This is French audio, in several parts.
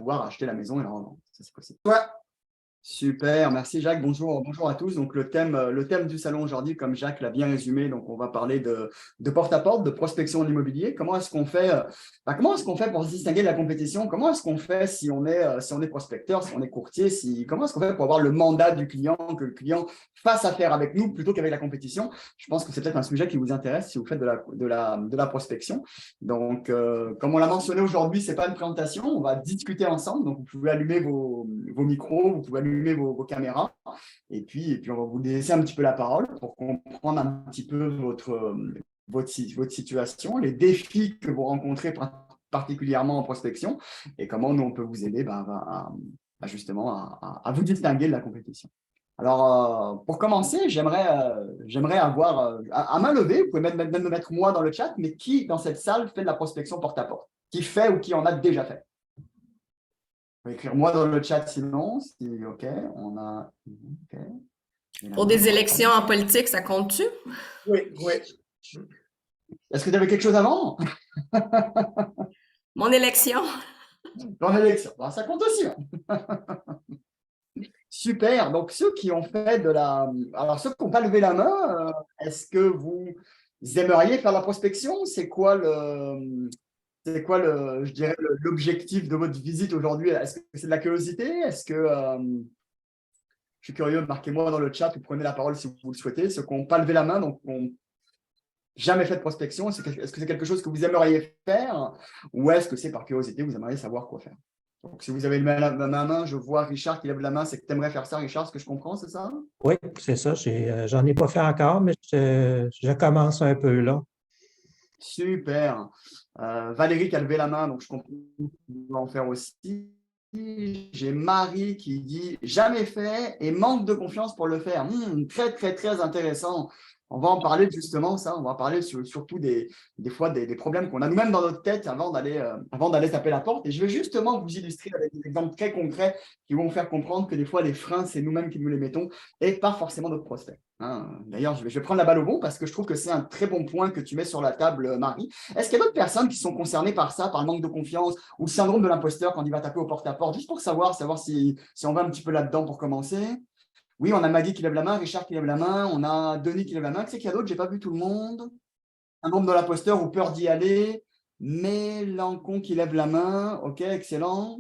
pouvoir acheter la maison et la revendre. Ça, c'est possible. Ouais. Super, merci Jacques. Bonjour à tous. Donc le thème du salon aujourd'hui, comme Jacques l'a bien résumé, donc on va parler de porte-à-porte, de prospection en immobilier. Comment est-ce qu'on fait pour se distinguer de la compétition? Comment est-ce qu'on fait si on est prospecteur, si on est courtier, comment est-ce qu'on fait pour avoir le mandat du client, que le client fasse affaire avec nous plutôt qu'avec la compétition? Je pense que c'est peut-être un sujet qui vous intéresse si vous faites de la prospection. Donc, comme on l'a mentionné aujourd'hui, c'est pas une présentation, on va discuter ensemble. Donc, vous pouvez allumer vos micros, vous pouvez allumer vos caméras et puis on va vous laisser un petit peu la parole pour comprendre un petit peu votre situation, les défis que vous rencontrez particulièrement en prospection et comment nous on peut vous aider justement à vous distinguer de la compétition. Alors, pour commencer, j'aimerais avoir à main levée, vous pouvez même me mettre moi dans le chat, mais qui dans cette salle fait de la prospection porte-à-porte? Qui fait ou qui en a déjà fait? Vous pouvez écrire moi dans le chat sinon. OK, on a. Okay. Pour des élections en politique, ça compte-tu? Oui. Est-ce que tu avais quelque chose avant? Mon élection. Dans l'élection. Ben, ça compte aussi. Super. Donc, ceux qui ont fait de la. Alors, ceux qui n'ont pas levé la main, est-ce que vous aimeriez faire la prospection? C'est quoi je dirais, l'objectif de votre visite aujourd'hui? Est-ce que c'est de la curiosité? Est-ce que. Je suis curieux, marquez-moi dans le chat ou prenez la parole si vous le souhaitez. Ceux qui n'ont pas levé la main, donc qui n'ont jamais fait de prospection, est-ce que c'est quelque chose que vous aimeriez faire ou est-ce que c'est par curiosité, vous aimeriez savoir quoi faire? Donc, si vous avez ma main, je vois Richard qui lève la main, c'est que tu aimerais faire ça, Richard, ce que je comprends, c'est ça? Oui, c'est ça. J'en ai pas fait encore, mais je commence un peu là. Super. Valérie qui a levé la main, donc je comprends que vous pouvez en faire aussi. J'ai Marie qui dit « jamais fait et manque de confiance pour le faire ». Très, très, très intéressant. On va en parler justement, ça. On va parler surtout des fois des problèmes qu'on a nous-mêmes dans notre tête avant d'aller taper la porte. Et je vais justement vous illustrer avec des exemples très concrets qui vont vous faire comprendre que des fois, les freins, c'est nous-mêmes qui nous les mettons et pas forcément notre prospect. D'ailleurs, je vais prendre la balle au bon parce que je trouve que c'est un très bon point que tu mets sur la table, Marie. Est-ce qu'il y a d'autres personnes qui sont concernées par ça, par le manque de confiance ou le syndrome de l'imposteur quand il va taper au porte-à-porte, juste pour savoir si on va un petit peu là-dedans pour commencer? Oui, on a Maggie qui lève la main, Richard qui lève la main, on a Denis qui lève la main. Qui c'est qu'il y a d'autres? Je n'ai pas vu tout le monde. Syndrome de l'imposteur ou peur d'y aller. Mélancon qui lève la main. OK, excellent.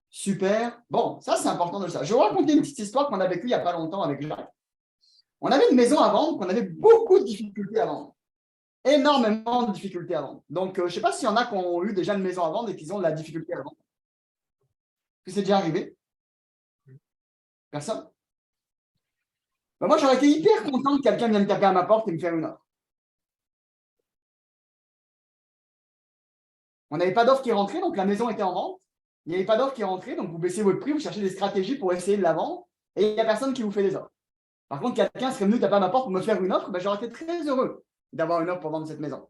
Super. Bon, ça, c'est important de le savoir. Je vais vous raconter une petite histoire qu'on a vécue il n'y a pas longtemps avec Jacques. On avait une maison à vendre qu'on avait beaucoup de difficultés à vendre. Énormément de difficultés à vendre. Donc, je ne sais pas s'il y en a qui ont eu déjà une maison à vendre et qui ont de la difficulté à vendre. Est-ce que c'est déjà arrivé? Personne? Ben moi, j'aurais été hyper content que quelqu'un vienne taper à ma porte et me faire une offre. On n'avait pas d'offre qui rentrait, donc la maison était en vente. Il n'y avait pas d'offre qui rentrait, donc vous baissez votre prix, vous cherchez des stratégies pour essayer de la vendre et il n'y a personne qui vous fait des offres. Par contre, quelqu'un serait venu taper à ma porte pour me faire une offre, ben, j'aurais été très heureux d'avoir une offre pour vendre cette maison.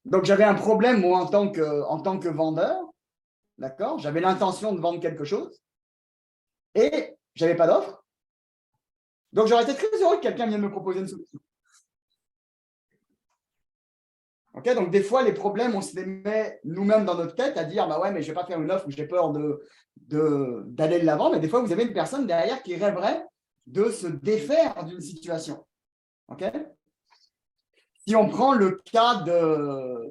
Donc, j'avais un problème, moi, en tant que vendeur. D'accord? J'avais l'intention de vendre quelque chose et je n'avais pas d'offre. Donc, j'aurais été très heureux que quelqu'un vienne me proposer une solution. Okay, donc, des fois, les problèmes, on se les met nous-mêmes dans notre tête à dire bah ouais, mais je ne vais pas faire une offre ou j'ai peur d'aller de l'avant. Mais des fois, vous avez une personne derrière qui rêverait de se défaire d'une situation. Okay? Si on prend le cas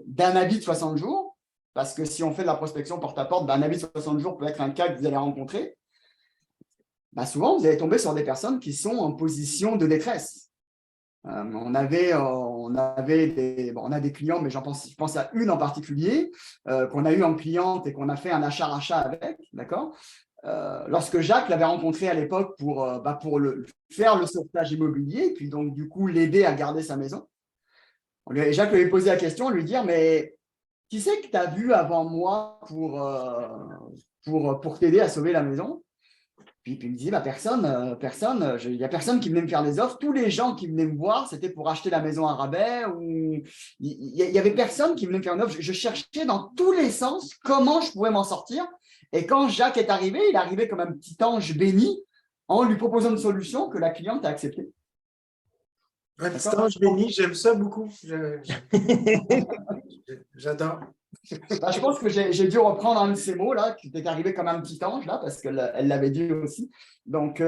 d'un avis de 60 jours, parce que si on fait de la prospection porte-à-porte, un avis de 60 jours peut être un cas que vous allez rencontrer. Bah souvent, vous allez tomber sur des personnes qui sont en position de détresse. On a des clients, mais je pense à une en particulier, qu'on a eu en cliente et qu'on a fait un achat-rachat avec, d'accord? Lorsque Jacques l'avait rencontré à l'époque pour faire le sauvetage immobilier, puis donc du coup l'aider à garder sa maison, Jacques lui avait posé la question, lui dire, mais qui c'est que tu as vu avant moi pour t'aider à sauver la maison? Puis il me disait, personne, il n'y a personne qui venait me faire des offres. Tous les gens qui venaient me voir, c'était pour acheter la maison à rabais. Ou il n'y avait personne qui venait me faire une offre. Je cherchais dans tous les sens comment je pouvais m'en sortir. Et quand Jacques est arrivé, il est arrivé comme un petit ange béni en lui proposant une solution que la cliente a acceptée. Un petit ange béni, j'aime ça beaucoup. J'adore. Bah, je pense que j'ai dû reprendre un de ces mots là, qui était arrivé comme un petit ange là, parce qu'elle l'avait dit aussi. Donc,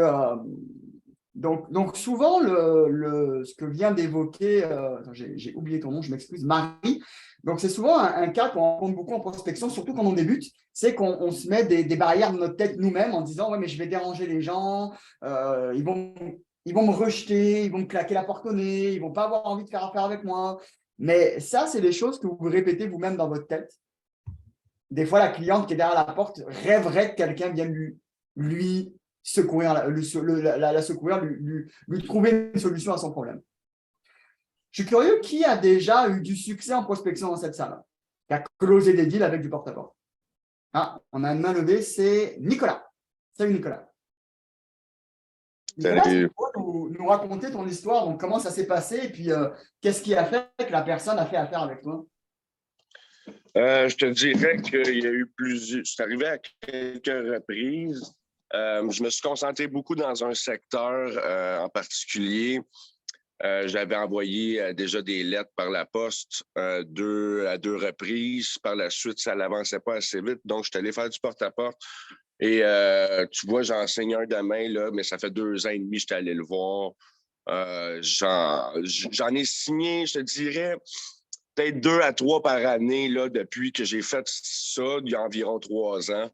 donc souvent, ce que vient d'évoquer, j'ai oublié ton nom, je m'excuse, Marie. Donc, c'est souvent un cas qu'on rencontre beaucoup en prospection, surtout quand on débute, c'est qu'on se met des barrières de notre tête nous-mêmes en disant, ouais, mais je vais déranger les gens, ils vont me rejeter, ils vont me claquer la porte au nez, ils vont pas avoir envie de faire affaire avec moi. Mais ça, c'est des choses que vous répétez vous-même dans votre tête. Des fois, la cliente qui est derrière la porte rêverait que quelqu'un vienne lui secourir, la secourir, lui trouver une solution à son problème. Je suis curieux, qui a déjà eu du succès en prospection dans cette salle? Qui a closé des deals avec du porte-à-porte? Ah, on a une main levée, c'est Nicolas. Salut Nicolas. Nicolas, tu peux nous raconter ton histoire, donc comment ça s'est passé et puis qu'est-ce qui a fait que la personne a fait affaire avec toi? Je te dirais qu'il y a eu plusieurs. C'est arrivé à quelques reprises. Je me suis concentré beaucoup dans un secteur en particulier. J'avais envoyé déjà des lettres par la poste à deux reprises. Par la suite, ça n'avançait pas assez vite. Donc, je suis allé faire du porte-à-porte. Et tu vois, j'enseigne un demain, là, mais ça fait 2 ans et demi que j'étais allé le voir. J'en ai signé, je te dirais, peut-être 2 à 3 par année là, depuis que j'ai fait ça, il y a environ 3 ans.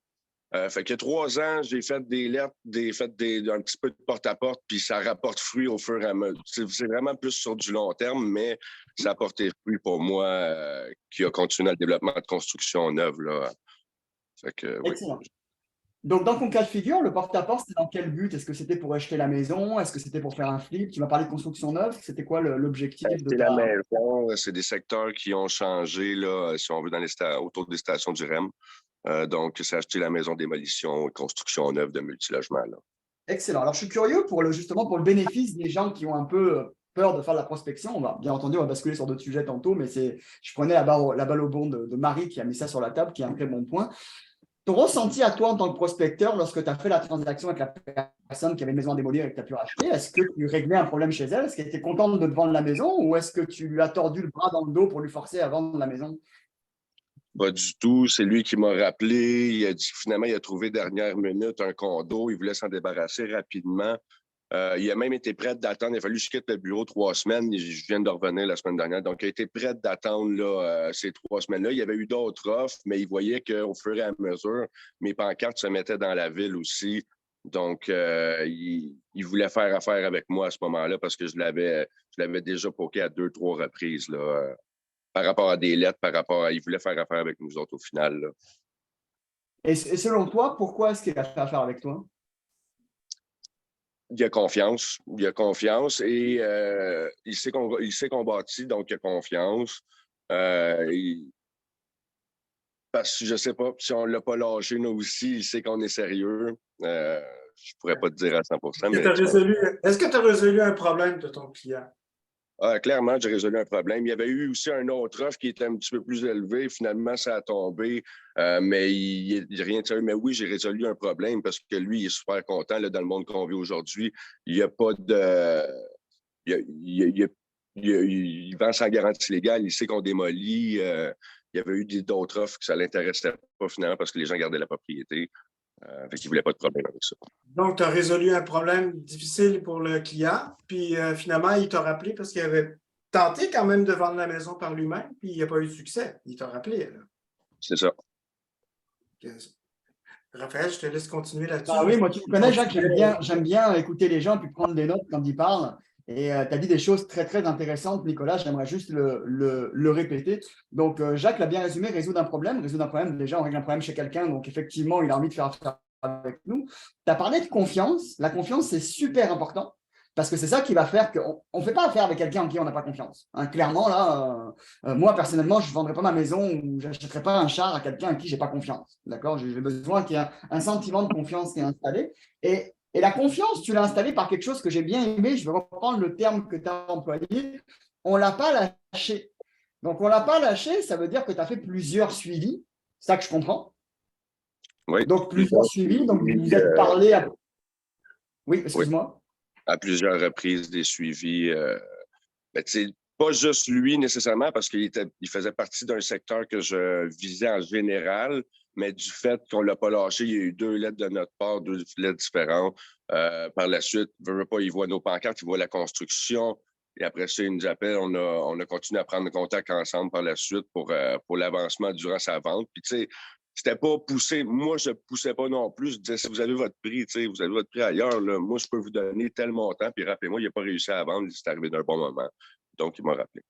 Fait que 3 ans, j'ai fait des lettres, un petit peu de porte-à-porte, puis ça rapporte fruit au fur et à mesure. C'est vraiment plus sur du long terme, mais ça a porté fruit pour moi qui a continué le développement de construction neuve. Là. Fait que, oui. Excellent. Donc, dans ton cas de figure, le porte-à-porte, c'était dans quel but? Est-ce que c'était pour acheter la maison? Est-ce que c'était pour faire un flip? Tu m'as parlé de construction neuve. C'était quoi l'objectif de C'est la maison, c'est des secteurs qui ont changé, là, si on veut, autour des stations du REM. Donc, c'est acheter la maison démolition et construction neuve de multilogements. Là. Excellent. Alors, je suis curieux justement pour le bénéfice des gens qui ont un peu peur de faire de la prospection. Bien entendu, on va basculer sur d'autres sujets tantôt, mais je prenais la balle au bond de Marie qui a mis ça sur la table, qui est un très bon point. Ton ressenti à toi en tant que prospecteur lorsque tu as fait la transaction avec la personne qui avait une maison à démolir et que tu as pu racheter, est-ce que tu réglais un problème chez elle? Est-ce qu'elle était contente de te vendre la maison ou est-ce que tu lui as tordu le bras dans le dos pour lui forcer à vendre la maison? Pas du tout. C'est lui qui m'a rappelé. Il a dit que finalement, il a trouvé dernière minute un condo. Il voulait s'en débarrasser rapidement. Il a même été prêt d'attendre. Il a fallu que je quitte le bureau 3 semaines. Je viens de revenir la semaine dernière. Donc, il a été prêt d'attendre ces 3 semaines-là. Il y avait eu d'autres offres, mais il voyait qu'au fur et à mesure, mes pancartes se mettaient dans la ville aussi. Donc, il voulait faire affaire avec moi à ce moment-là parce que je l'avais déjà poké à 2, 3 reprises là, par rapport à des lettres, il voulait faire affaire avec nous autres au final. Là. Et selon toi, pourquoi est-ce qu'il a fait affaire avec toi? Il a confiance. Et il sait qu'on bâtit, donc il a confiance. Parce que je ne sais pas, si on ne l'a pas lâché, nous aussi, il sait qu'on est sérieux. Je ne pourrais pas te dire à 100%. Est-ce que tu as résolu un problème de ton client? Clairement, j'ai résolu un problème. Il y avait eu aussi un autre offre qui était un petit peu plus élevé. Finalement, ça a tombé, mais il n'y a rien de sérieux. Mais oui, j'ai résolu un problème parce que lui, il est super content là, dans le monde qu'on vit aujourd'hui. Il n'y a pas de... Il vend sans garantie légale. Il sait qu'on démolit. Il y avait eu d'autres offres que ça ne l'intéressait pas finalement parce que les gens gardaient la propriété. Fait qu'il ne voulait pas de problème avec ça. Donc, tu as résolu un problème difficile pour le client, puis finalement, il t'a rappelé parce qu'il avait tenté quand même de vendre la maison par lui-même, puis il n'y a pas eu de succès. Il t'a rappelé. Là. C'est ça. Raphaël, je te laisse continuer là-dessus. Ah oui, moi, tu me connais, Jacques, j'aime bien écouter les gens puis prendre des notes quand ils parlent. Et tu as dit des choses très, très intéressantes, Nicolas. J'aimerais juste le répéter. Donc, Jacques l'a bien résumé, résoudre un problème. Résoudre un problème, déjà, on règle un problème chez quelqu'un. Donc, effectivement, il a envie de faire affaire avec nous. Tu as parlé de confiance. La confiance, c'est super important parce que c'est ça qui va faire qu'on ne fait pas affaire avec quelqu'un en qui on n'a pas confiance. Hein, clairement, là, moi, personnellement, je ne vendrais pas ma maison ou je n'achèterais pas un char à quelqu'un en qui je n'ai pas confiance. D'accord? J'ai besoin qu'il y ait un sentiment de confiance qui est installé. Et la confiance, tu l'as installée par quelque chose que j'ai bien aimé. Je vais reprendre le terme que tu as employé. On ne l'a pas lâché. Donc, on ne l'a pas lâché, ça veut dire que tu as fait plusieurs suivis. C'est ça que je comprends. Oui. Donc, plusieurs suivis. Donc, vous vous êtes parlé à... Oui, excuse-moi. Oui. À plusieurs reprises, des suivis. Pas juste lui nécessairement, parce qu'il faisait partie d'un secteur que je visais en général, mais du fait qu'on ne l'a pas lâché, il y a eu 2 lettres de notre part, 2 lettres différentes. Par la suite, veut pas, il voit nos pancartes, il voit la construction. Et après ça, il nous appelle. On a continué à prendre contact ensemble par la suite pour l'avancement durant sa vente. Puis, tu sais, c'était pas poussé. Moi, je poussais pas non plus. Je disais, si vous avez votre prix, tu sais, vous avez votre prix ailleurs, là, moi, je peux vous donner tel montant. Puis, rappelez-moi, il n'a pas réussi à vendre. C'est arrivé d'un bon moment. Donc, il m'a rappelé.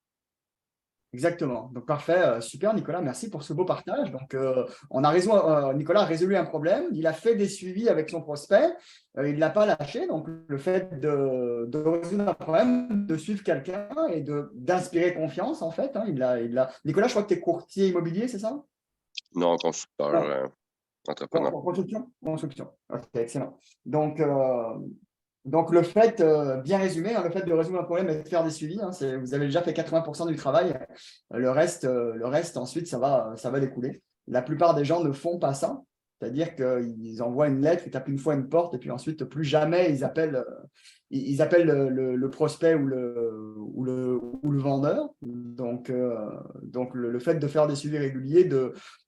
Exactement. Donc, parfait. Super, Nicolas. Merci pour ce beau partage. Donc, Nicolas a résolu un problème. Il a fait des suivis avec son prospect. Il ne l'a pas lâché. Donc, le fait de résoudre un problème, de suivre quelqu'un et d'inspirer confiance, en fait. Hein, Nicolas, je crois que tu es courtier immobilier, c'est ça? Non, constructeur, entrepreneur. Construction. Ok, excellent. Donc, le fait, bien résumé, hein, le fait de résoudre un problème et de faire des suivis, hein, vous avez déjà fait 80% du travail. Le reste, ensuite, ça va découler. La plupart des gens ne font pas ça. C'est-à-dire qu'ils envoient une lettre, ils tapent une fois une porte et puis ensuite, plus jamais ils appellent le prospect ou le vendeur. Donc le fait de faire des suivis réguliers,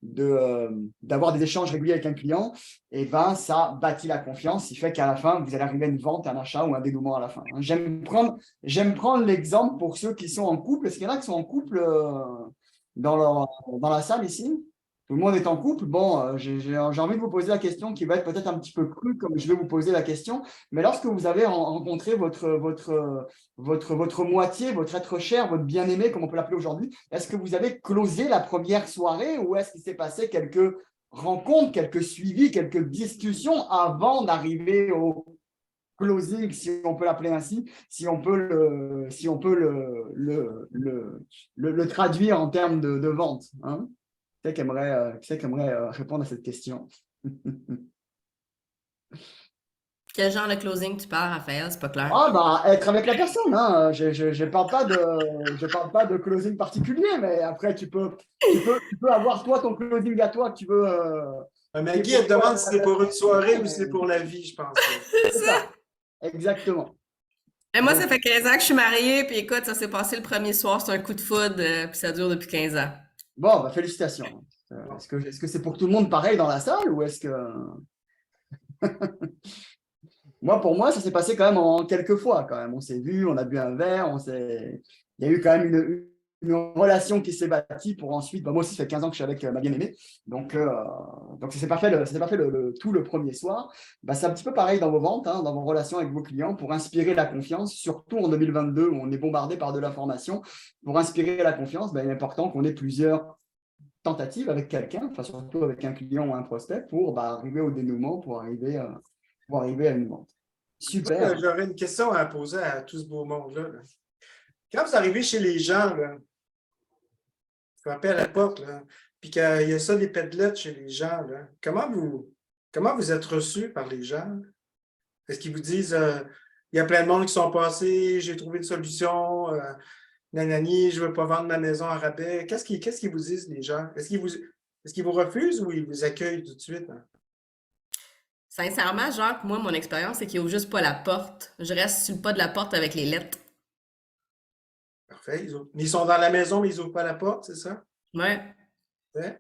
d'avoir des échanges réguliers avec un client, et ça bâtit la confiance. Il fait qu'à la fin, vous allez arriver à une vente, un achat ou un dénouement à la fin. J'aime prendre l'exemple pour ceux qui sont en couple. Est-ce qu'il y en a qui sont en couple dans la salle ici? Tout le monde est en couple. Bon, j'ai envie de vous poser la question qui va être peut-être un petit peu crue, comme je vais vous poser la question. Mais lorsque vous avez rencontré votre moitié, votre être cher, votre bien-aimé, comme on peut l'appeler aujourd'hui, est-ce que vous avez closé la première soirée ou est-ce qu'il s'est passé quelques rencontres, quelques suivis, quelques discussions avant d'arriver au closing, si on peut l'appeler ainsi, si on peut le traduire en termes de vente, hein? Qui c'est qui aimerait répondre à cette question? Quel genre de closing tu parles, Raphaël? C'est pas clair. Être avec la personne. Hein. Je parle pas de closing particulier, mais après, tu peux avoir toi ton closing à toi que tu veux. Maggie, elle demande si c'est pour une soirée ou si c'est pour la vie, je pense. C'est ça. Exactement. Et moi, ça fait 15 ans que je suis mariée, puis écoute, ça s'est passé le premier soir, c'est un coup de foudre, puis ça dure depuis 15 ans. Bon, félicitations. Est-ce que c'est pour tout le monde pareil dans la salle ou est-ce que… Pour moi, ça s'est passé quand même en quelques fois. Quand même. On s'est vu, on a bu un verre, il y a eu quand même une relation qui s'est bâtie pour ensuite… moi aussi, ça fait 15 ans que je suis avec ma bien-aimée. Donc ça ne s'est pas fait, tout le premier soir. C'est un petit peu pareil dans vos ventes, hein, dans vos relations avec vos clients, pour inspirer la confiance, surtout en 2022 où on est bombardé par de l'information. Pour inspirer la confiance, il est important qu'on ait plusieurs tentative avec quelqu'un, surtout avec un client ou un prospect, pour arriver au dénouement, pour arriver à une vente. Super. J'aurais une question à poser à tout ce beau monde-là. Quand vous arrivez chez les gens, là, vous frappez à la porte, là, puis qu'il y a ça, des pédelettes chez les gens, là, comment vous êtes reçus par les gens? Est-ce qu'ils vous disent il y a plein de monde qui sont passés, j'ai trouvé une solution, nanani, je ne veux pas vendre ma maison à rabais. Qu'est-ce qu'ils vous disent, les gens? Est-ce qu'ils vous refusent ou ils vous accueillent tout de suite? Hein? Sincèrement, Jacques, moi, mon expérience, c'est qu'ils n'ouvrent juste pas la porte. Je reste sur le pas de la porte avec les lettres. Parfait. Ils sont dans la maison, mais ils n'ouvrent pas la porte, c'est ça? Oui. Ouais.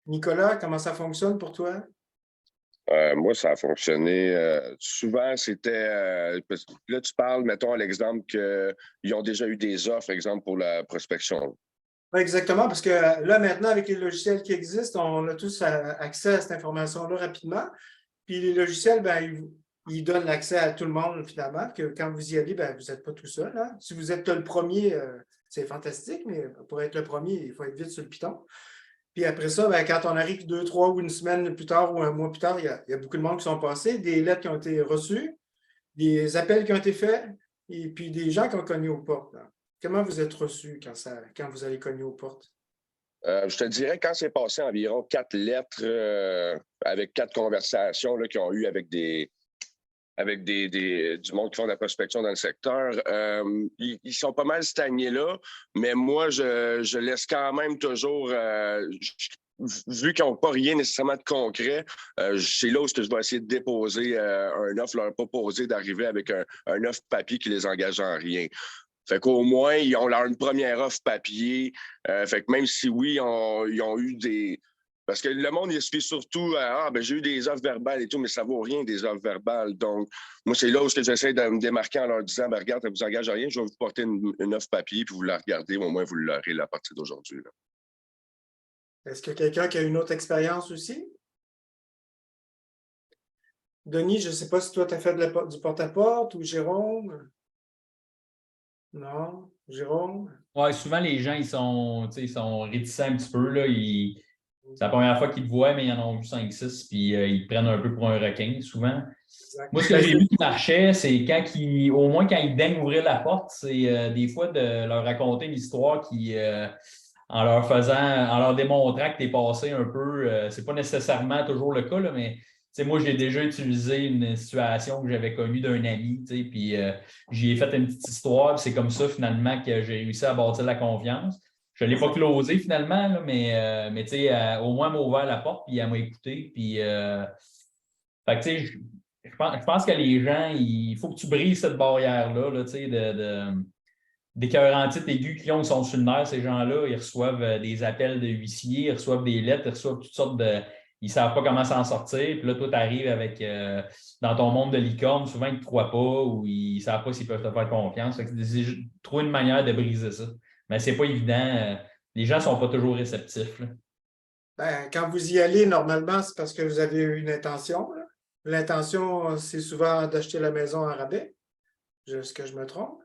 Nicolas, comment ça fonctionne pour toi? Moi, ça a fonctionné. Souvent, c'était… là, tu parles, mettons, à l'exemple qu'ils ont déjà eu des offres, exemple, pour la prospection. Oui, exactement, parce que là, maintenant, avec les logiciels qui existent, on a tous accès à cette information-là rapidement. Puis les logiciels, ils donnent l'accès à tout le monde, finalement, que quand vous y allez, vous n'êtes pas tout seul. Hein? Si vous êtes le premier, c'est fantastique, mais pour être le premier, il faut être vite sur le piton. Puis après ça, quand on arrive 2, 3 ou une semaine plus tard ou un mois plus tard, il y a beaucoup de monde qui sont passés, des lettres qui ont été reçues, des appels qui ont été faits, et puis des gens qui ont cogné aux portes. Là. Comment vous êtes reçus quand vous allez cogner aux portes? Je te dirais, quand c'est passé environ 4 lettres avec 4 conversations là, qu'ils ont eues avec du monde qui font de la prospection dans le secteur, ils sont pas mal stagnés là, mais moi, je laisse quand même toujours… vu qu'ils n'ont pas rien nécessairement de concret, c'est là où je vais essayer de déposer un offre, leur proposer d'arriver avec un offre papier qui les engage en rien. Fait qu'au moins, ils ont une première offre papier. Fait que même si oui, ils ont eu des... Parce que le monde, il se fait surtout à « Ah, ben j'ai eu des offres verbales et tout, mais ça vaut rien, des offres verbales. » Donc, moi, c'est là où j'essaie de me démarquer en leur disant « Ben regarde, ça ne vous engage à rien, je vais vous porter une offre papier, puis vous la regardez, au moins vous l'aurez là, à partir d'aujourd'hui. » Est-ce que quelqu'un qui a une autre expérience aussi? Denis, je ne sais pas si toi, tu as fait du porte-à-porte ou Jérôme? Non? Jérôme? Ouais, souvent, les gens, ils sont réticents un petit peu. Là. C'est la première fois qu'ils te voient, mais ils en ont vu 5-6, puis ils te prennent un peu pour un requin, souvent. Exact. Moi, ce que j'ai vu qui marchait, c'est au moins quand ils daignent ouvrir la porte, c'est des fois de leur raconter une histoire en leur démontrant que tu es passé un peu, c'est pas nécessairement toujours le cas, là, mais moi, j'ai déjà utilisé une situation que j'avais connue d'un ami, puis j'y ai fait une petite histoire, puis c'est comme ça, finalement, que j'ai réussi à bâtir la confiance. Je ne l'ai pas closé, finalement, là, mais au moins, elle m'a ouvert la porte, puis elle m'a écouté, puis fait que, je pense que les gens, il faut que tu brises cette barrière-là, là, d'écœurantite aigus qui sont sur le nerf, ces gens-là, ils reçoivent des appels de huissiers, ils reçoivent des lettres, ils reçoivent toutes sortes de... Ils ne savent pas comment s'en sortir. Puis là, toi, tu arrives avec dans ton monde de licorne, souvent, ils ne te croient pas ou ils ne savent pas s'ils peuvent te faire confiance. Fait que c'est trouver une manière de briser ça. Mais ce n'est pas évident. Les gens ne sont pas toujours réceptifs. Là. Ben, quand vous y allez, normalement, c'est parce que vous avez une intention. Là. L'intention, c'est souvent d'acheter la maison en rabais. Est-ce que je me trompe?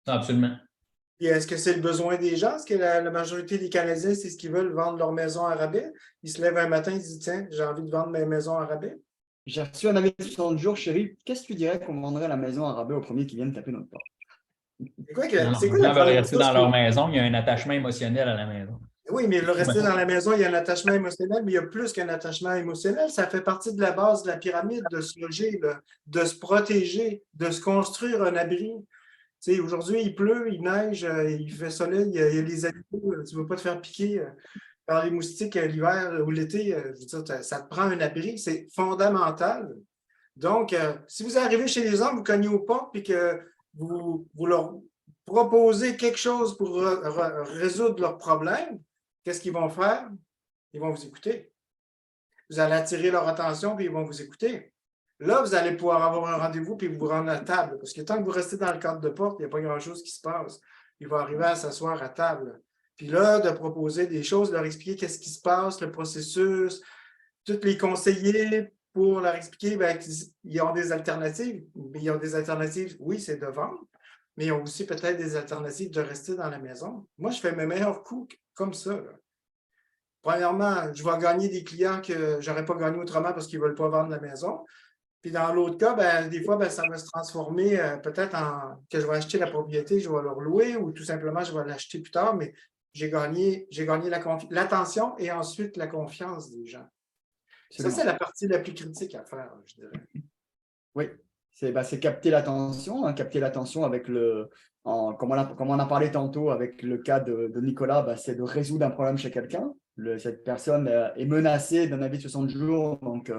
Absolument. Et est-ce que c'est le besoin des gens? Est-ce que la majorité des Canadiens, c'est ce qu'ils veulent, vendre leur maison en rabais? Ils se lèvent un matin, ils se disent, tiens, j'ai envie de vendre ma maison en rabais. J'ai reçu un avis de 60 jours, chérie. Qu'est-ce que tu dirais qu'on vendrait la maison en rabais au premier qui vient de taper notre porte? C'est quoi Les gens veulent rester dans leur maison, il y a un attachement émotionnel à la maison. Oui, mais le rester dans la maison, il y a un attachement émotionnel, mais il y a plus qu'un attachement émotionnel. Ça fait partie de la base de la pyramide, de se loger, de se protéger, de se construire un abri. Tu sais, aujourd'hui, il pleut, il neige, il fait soleil, il y a les animaux, tu ne veux pas te faire piquer par les moustiques l'hiver ou l'été. Je veux dire, ça te prend un abri, c'est fondamental. Donc, si vous arrivez chez les hommes, vous cognez aux portes et que vous leur proposez quelque chose pour résoudre leurs problèmes, qu'est-ce qu'ils vont faire? Ils vont vous écouter. Vous allez attirer leur attention puis ils vont vous écouter. Là, vous allez pouvoir avoir un rendez-vous puis vous rendre à table. Parce que tant que vous restez dans le cadre de porte, il n'y a pas grand-chose qui se passe. Ils vont arriver à s'asseoir à table. Puis là, de proposer des choses, leur expliquer qu'est-ce qui se passe, le processus, tous les conseillers pour leur expliquer qu'ils ont des alternatives. Mais ils ont des alternatives, oui, c'est de vendre, mais ils ont aussi peut-être des alternatives de rester dans la maison. Moi, je fais mes meilleurs coups comme ça. Là. Premièrement, je vais gagner des clients que je n'aurais pas gagné autrement parce qu'ils ne veulent pas vendre la maison. Puis dans l'autre cas, des fois, ça va se transformer peut-être en que je vais acheter la propriété, je vais leur louer ou tout simplement, je vais l'acheter plus tard, mais j'ai gagné l'attention et ensuite la confiance des gens. Ça, c'est la partie la plus critique à faire, je dirais. Oui, c'est capter l'attention, capter l'attention avec comme on a parlé tantôt avec le cas de Nicolas, c'est de résoudre un problème chez quelqu'un. Cette personne est menacée d'un avis de 60 jours, donc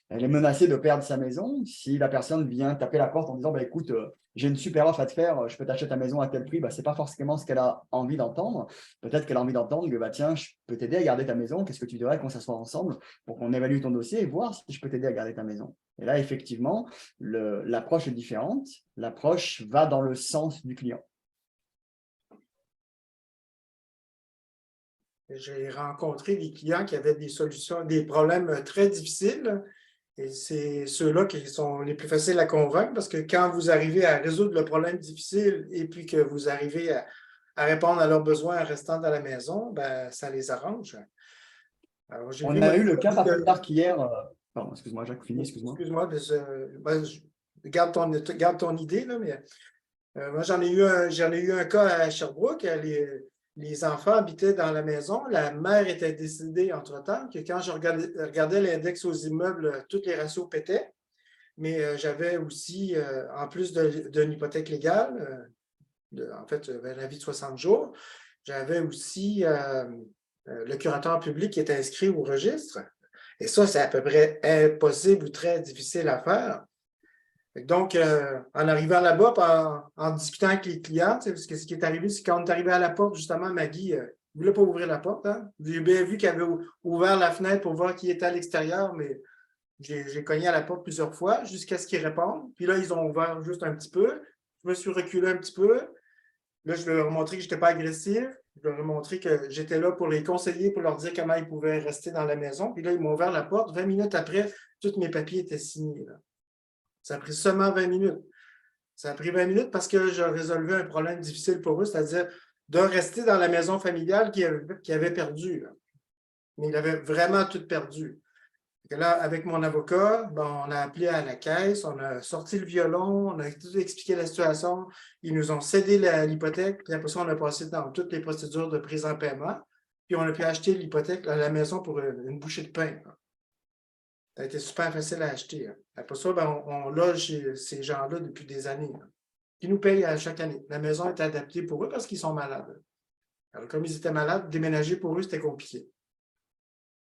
elle est menacée de perdre sa maison. Si la personne vient taper la porte en disant écoute, j'ai une super offre à te faire, je peux t'acheter ta maison à tel prix, ce n'est pas forcément ce qu'elle a envie d'entendre. Peut-être qu'elle a envie d'entendre que tiens, je peux t'aider à garder ta maison, qu'est-ce que tu dirais qu'on s'assoit ensemble pour qu'on évalue ton dossier et voir si je peux t'aider à garder ta maison. Et là, effectivement, l'approche est différente. L'approche va dans le sens du client. J'ai rencontré des clients qui avaient des solutions, des problèmes très difficiles. Et c'est ceux-là qui sont les plus faciles à convaincre parce que quand vous arrivez à résoudre le problème difficile et puis que vous arrivez à répondre à leurs besoins en restant dans la maison, ça les arrange. Alors, on a eu le cas pas plus tard qu'hier. Pardon, excuse-moi, Jacques, finis, excuse-moi. Excuse-moi, garde ton idée, là, mais moi, j'en ai eu un cas à Sherbrooke. Les enfants habitaient dans la maison. La mère était décédée entre-temps, que quand je regardais l'index aux immeubles, tous les ratios pétaient. Mais j'avais aussi, en plus d'une hypothèque légale, en fait, j'avais un avis de 60 jours, j'avais aussi le curateur public est inscrit au registre. Et ça, c'est à peu près impossible ou très difficile à faire. Donc, en arrivant là-bas, en discutant avec les clients, parce que ce qui est arrivé, c'est quand on est arrivé à la porte, justement, Maggie ne voulait pas ouvrir la porte. Hein. J'ai bien vu qu'elle avait ouvert la fenêtre pour voir qui était à l'extérieur, mais j'ai cogné à la porte plusieurs fois jusqu'à ce qu'ils répondent. Puis là, ils ont ouvert juste un petit peu. Je me suis reculé un petit peu. Là, je leur ai montré que je n'étais pas agressif. Je leur ai montré que j'étais là pour les conseiller, pour leur dire comment ils pouvaient rester dans la maison. Puis là, ils m'ont ouvert la porte. 20 minutes après, tous mes papiers étaient signés. Là. Ça a pris seulement 20 minutes. Ça a pris 20 minutes parce que je résolvais un problème difficile pour eux, c'est-à-dire de rester dans la maison familiale qu'ils avaient perdu. Là. Mais ils avaient vraiment tout perdu. Et là, avec mon avocat, on a appelé à la caisse, on a sorti le violon, on a tout expliqué la situation. Ils nous ont cédé l'hypothèque, puis après ça, on a passé dans toutes les procédures de prise en paiement, puis on a pu acheter l'hypothèque à la maison pour une bouchée de pain. Là. Ça a été super facile à acheter. Hein. Après ça, on loge ces gens-là depuis des années. Hein. Ils nous payent à chaque année. La maison est adaptée pour eux parce qu'ils sont malades. Alors, comme ils étaient malades, déménager pour eux, c'était compliqué.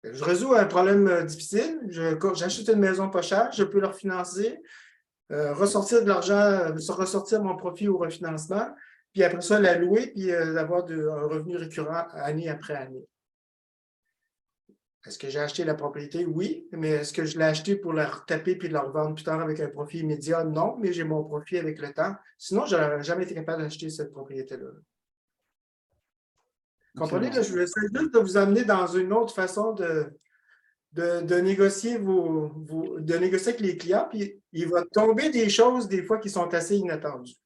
Je résous un problème difficile. J'achète une maison pas chère, je peux leur financer, ressortir de l'argent, ressortir mon profit au refinancement, puis après ça, la louer, puis avoir un revenu récurrent année après année. Est-ce que j'ai acheté la propriété? Oui, mais est-ce que je l'ai acheté pour la retaper puis de la revendre plus tard avec un profit immédiat? Non, mais j'ai mon profit avec le temps. Sinon, je n'aurais jamais été capable d'acheter cette propriété-là. Comprenez? Là, je vais essayer juste de vous amener dans une autre façon de négocier de négocier avec les clients, puis il va tomber des choses des fois qui sont assez inattendues.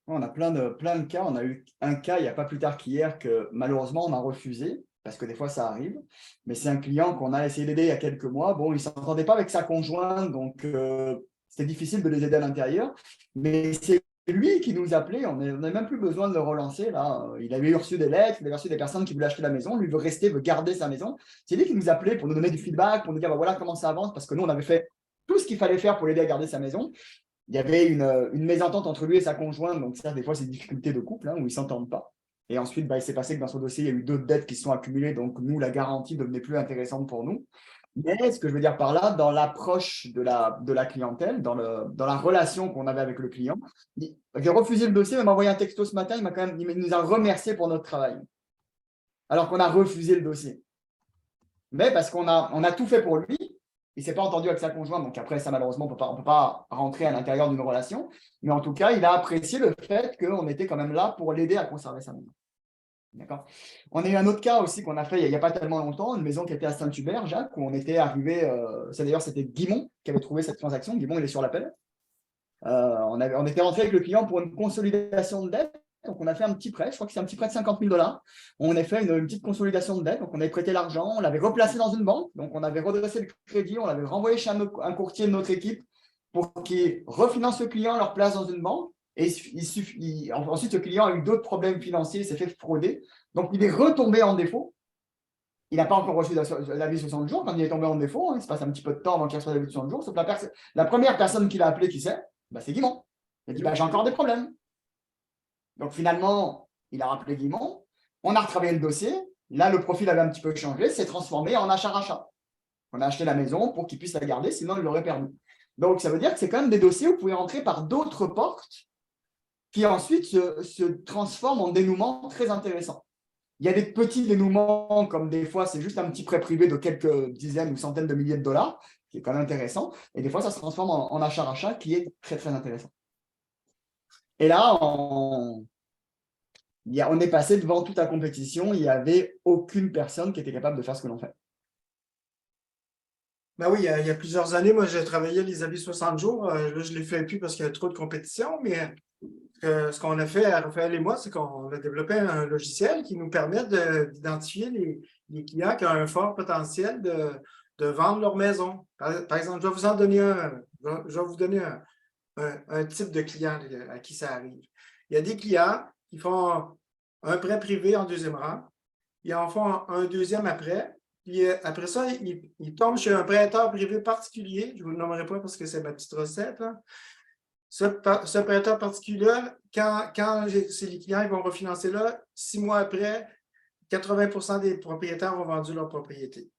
On a plein de cas. On a eu un cas il n'y a pas plus tard qu'hier que malheureusement on a refusé, parce que des fois ça arrive. Mais c'est un client qu'on a essayé d'aider il y a quelques mois. Bon, il ne s'entendait pas avec sa conjointe, donc c'était difficile de les aider à l'intérieur. Mais c'est lui qui nous appelait, on n'a même plus besoin de le relancer. Là. Il avait reçu des lettres, il avait reçu des personnes qui voulaient acheter la maison, lui veut rester, veut garder sa maison. C'est lui qui nous appelait pour nous donner du feedback, pour nous dire voilà comment ça avance, parce que nous, on avait fait tout ce qu'il fallait faire pour l'aider à garder sa maison. Il y avait une mésentente entre lui et sa conjointe, donc ça, des fois, c'est des difficultés de couple, où ils ne s'entendent pas. Et ensuite, il s'est passé que dans son dossier, il y a eu d'autres dettes qui se sont accumulées, donc nous, la garantie ne devenait plus intéressante pour nous. Mais ce que je veux dire par là, dans l'approche de la clientèle, dans la relation qu'on avait avec le client, j'ai refusé le dossier, il m'a envoyé un texto ce matin, il nous a remercié pour notre travail, alors qu'on a refusé le dossier. Mais parce qu'on a tout fait pour lui, il ne s'est pas entendu avec sa conjointe, donc après ça malheureusement on ne peut pas rentrer à l'intérieur d'une relation, mais en tout cas il a apprécié le fait qu'on était quand même là pour l'aider à conserver sa maison. D'accord. On a eu un autre cas aussi qu'on a fait il n'y a pas tellement longtemps, une maison qui était à Saint-Hubert, Jacques, où on était arrivé, c'était Guimont qui avait trouvé cette transaction. Guimont, il est sur l'appel. On était rentré avec le client pour une consolidation de dette. Donc, on a fait un petit prêt, je crois que c'est un petit prêt de 50 000 $. On a fait une petite consolidation de dette. Donc, on avait prêté l'argent, on l'avait replacé dans une banque. Donc, on avait redressé le crédit, on l'avait renvoyé chez un courtier de notre équipe pour qu'il refinance le client, leur place dans une banque. Et ensuite, ce client a eu d'autres problèmes financiers, il s'est fait frauder. Donc, il est retombé en défaut. Il n'a pas encore reçu l'avis 60 jours. Quand il est tombé en défaut, il se passe un petit peu de temps avant qu'il reçoive l'avis de 60 jours. Sauf la première personne qu'il a appelée, qui c'est? C'est Guimont. Il a dit j'ai encore des problèmes. Donc, finalement, il a rappelé Guimont. On a retravaillé le dossier. Là, le profil avait un petit peu changé. C'est transformé en achat-rachat. On a acheté la maison pour qu'il puisse la garder, sinon il l'aurait perdu. Donc, ça veut dire que c'est quand même des dossiers où vous pouvez entrer par d'autres portes qui ensuite se transforment en dénouements très intéressants. Il y a des petits dénouements, comme des fois, c'est juste un petit prêt privé de quelques dizaines ou centaines de milliers de dollars, qui est quand même intéressant. Et des fois, ça se transforme en achat-rachat, qui est très, très intéressant. Et là, on est passé devant toute la compétition. Il n'y avait aucune personne qui était capable de faire ce que l'on fait. Ben oui, il y a plusieurs années, moi, j'ai travaillé les avis 60 jours. Là, je ne les fais plus parce qu'il y a trop de compétition, mais ce qu'on a fait, Raphaël et moi, c'est qu'on a développé un logiciel qui nous permet d'identifier les clients qui ont un fort potentiel de vendre leur maison. Par exemple, je vais vous donner un type de client à qui ça arrive. Il y a des clients qui font un prêt privé en deuxième rang, ils en font un deuxième après, puis après ça, ils tombent chez un prêteur privé particulier, je ne vous le nommerai pas parce que c'est ma petite recette, là. Ce prêteur particulier, quand c'est les clients ils vont refinancer là, 6 mois après, 80% des propriétaires ont vendu leur propriété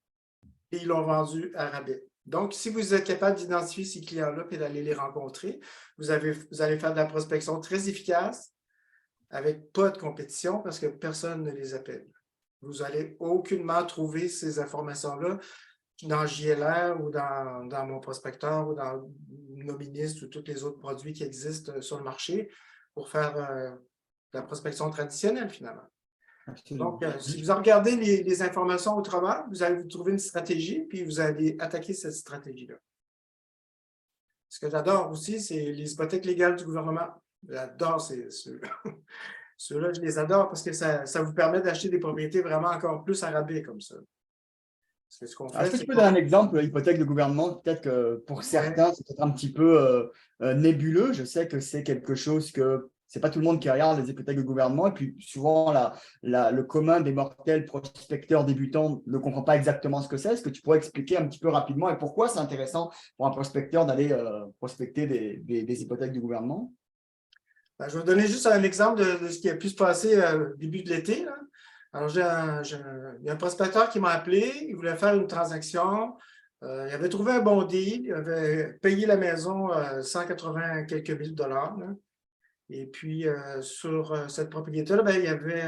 et ils l'ont vendu à rabais. Donc, si vous êtes capable d'identifier ces clients-là et d'aller les rencontrer, vous allez faire de la prospection très efficace avec pas de compétition parce que personne ne les appelle. Vous n'allez aucunement trouver ces informations-là dans JLR ou dans mon prospecteur ou dans Nominist ou tous les autres produits qui existent sur le marché pour faire de la prospection traditionnelle finalement. Absolument. Donc, si vous regardez les informations autrement, vous allez vous trouver une stratégie, puis vous allez attaquer cette stratégie-là. Ce que j'adore aussi, c'est les hypothèques légales du gouvernement. J'adore ceux-là. Ceux-là, je les adore parce que ça vous permet d'acheter des propriétés vraiment encore plus à rabais comme ça. Ce qu'on fait, Est-ce que tu peux donner un exemple, hypothèque de gouvernement? Peut-être que pour certains, c'est peut-être un petit peu nébuleux. Je sais que c'est quelque chose que c'est pas tout le monde qui regarde les hypothèques de gouvernement. Et puis souvent, le commun des mortels prospecteurs débutants ne comprend pas exactement ce que c'est. Est-ce que tu pourrais expliquer un petit peu rapidement et pourquoi c'est intéressant pour un prospecteur d'aller prospecter des hypothèques du gouvernement? Ben, je vais vous donner juste un exemple de ce qui a pu se passer au début de l'été. Alors, il y a un prospecteur qui m'a appelé, il voulait faire une transaction. Il avait trouvé un bon deal, il avait payé la maison 180 quelques mille dollars. Là. Et puis, sur cette propriété-là, ben, il y avait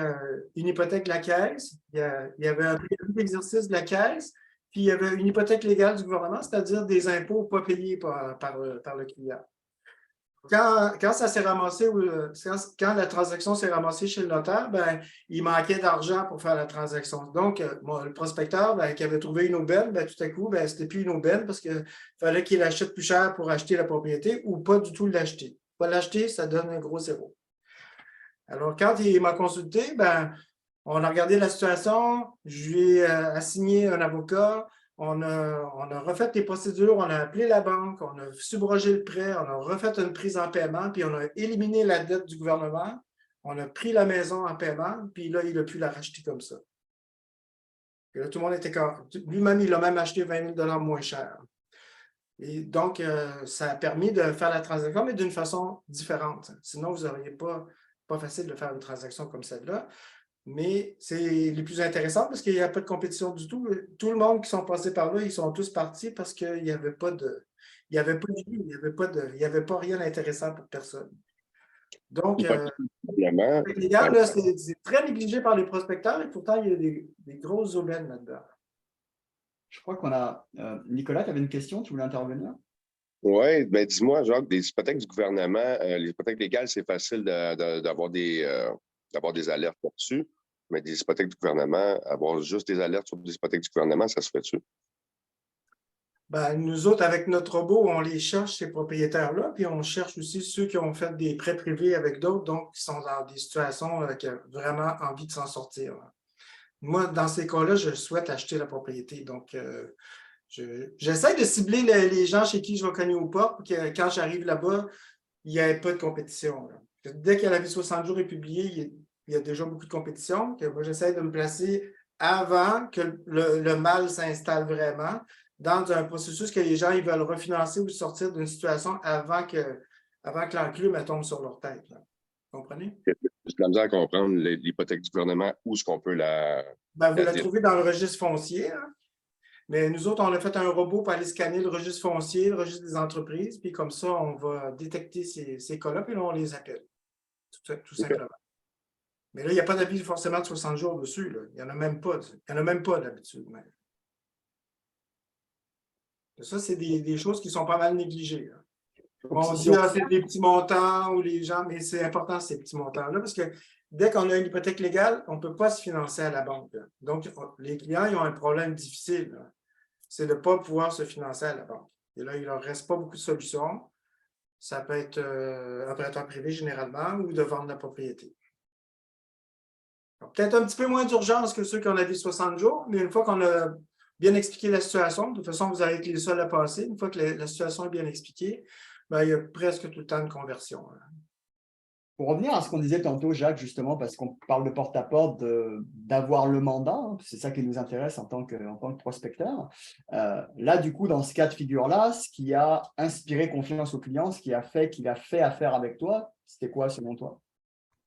une hypothèque de la caisse, il y avait un préavis d'exercice de la caisse, puis il y avait une hypothèque légale du gouvernement, c'est-à-dire des impôts pas payés par le client. Quand ça s'est ramassé, quand la transaction s'est ramassée chez le notaire, ben, il manquait d'argent pour faire la transaction. Donc, le prospecteur qui avait trouvé une aubaine, ben, tout à coup, ben, ce n'était plus une aubaine parce qu'il fallait qu'il achète plus cher pour acheter la propriété ou pas du tout l'acheter. Pas l'acheter, ça donne un gros zéro. Alors, quand il m'a consulté, ben, on a regardé la situation, je lui ai assigné un avocat. On a refait les procédures, on a appelé la banque, on a subrogé le prêt, on a refait une prise en paiement, puis on a éliminé la dette du gouvernement, on a pris la maison en paiement, puis là, il a pu la racheter comme ça. Et là, tout le monde était lui-même, il a même acheté 20 000 $ moins cher. Et donc, ça a permis de faire la transaction, mais d'une façon différente. Sinon, vous n'auriez pas facile de faire une transaction comme celle-là. Mais c'est les plus intéressants parce qu'il n'y a pas de compétition du tout. Tout le monde qui sont passés par là, ils sont tous partis parce qu'il n'y avait pas de. Il n'y avait pas de vie, il n'y avait pas rien d'intéressant pour personne. Donc, légal, c'est très négligé par les prospecteurs et pourtant, il y a des grosses aubaines là-dedans. Je crois qu'on a. Nicolas, tu avais une question, tu voulais intervenir? Oui, bien dis-moi, Jacques, des hypothèques du gouvernement, les hypothèques légales, c'est facile d'avoir des alertes là-dessus, mais des hypothèques du gouvernement, avoir juste des alertes sur des hypothèques du gouvernement, ça se fait-tu? Ben, nous autres, avec notre robot, on les cherche, ces propriétaires-là, puis on cherche aussi ceux qui ont fait des prêts privés avec d'autres, donc qui sont dans des situations qui ont vraiment envie de s'en sortir. Moi, dans ces cas-là, je souhaite acheter la propriété. Donc, j'essaie de cibler les gens chez qui je vais cogner aux portes pour que quand j'arrive là-bas, il n'y ait pas de compétition. Là. Dès que la vie 60 jours est publiée, il y a déjà beaucoup de compétition. Moi, j'essaie de me placer avant que le mal s'installe vraiment dans un processus que les gens ils veulent refinancer ou sortir d'une situation avant que l'enclume tombe sur leur tête. Là. Vous comprenez? J'ai de la misère à comprendre l'hypothèque du gouvernement, où est-ce qu'on peut la... Ben, vous la trouvez dans le registre foncier. Hein? Mais nous autres, on a fait un robot pour aller scanner le registre foncier, le registre des entreprises, puis comme ça, on va détecter ces cas-là, puis là, on les appelle, tout simplement. Mais là, il n'y a pas d'avis forcément de 60 jours dessus. Là. Il n'y en a même pas. Il n'y en a même pas d'habitude. Même. Ça, c'est des choses qui sont pas mal négligées. Là. On dit que c'est des petits montants ou les gens, mais c'est important ces petits montants-là parce que dès qu'on a une hypothèque légale, on ne peut pas se financer à la banque. Là. Donc, les clients ils ont un problème difficile. C'est de ne pas pouvoir se financer à la banque. Et là, il ne leur reste pas beaucoup de solutions. Ça peut être un prêteur privé généralement ou de vendre la propriété. Peut-être un petit peu moins d'urgence que ceux qui ont la vie 60 jours, mais une fois qu'on a bien expliqué la situation, de toute façon, vous allez être les seuls à passer. Une fois que la situation est bien expliquée, ben, il y a presque tout le temps de conversion. Pour revenir à ce qu'on disait tantôt, Jacques, justement, parce qu'on parle de porte-à-porte, d'avoir le mandat, hein, c'est ça qui nous intéresse en tant que prospecteur. Là, du coup, dans ce cas de figure-là, ce qui a inspiré confiance au client, ce qui a fait qu'il a fait affaire avec toi, c'était quoi selon toi?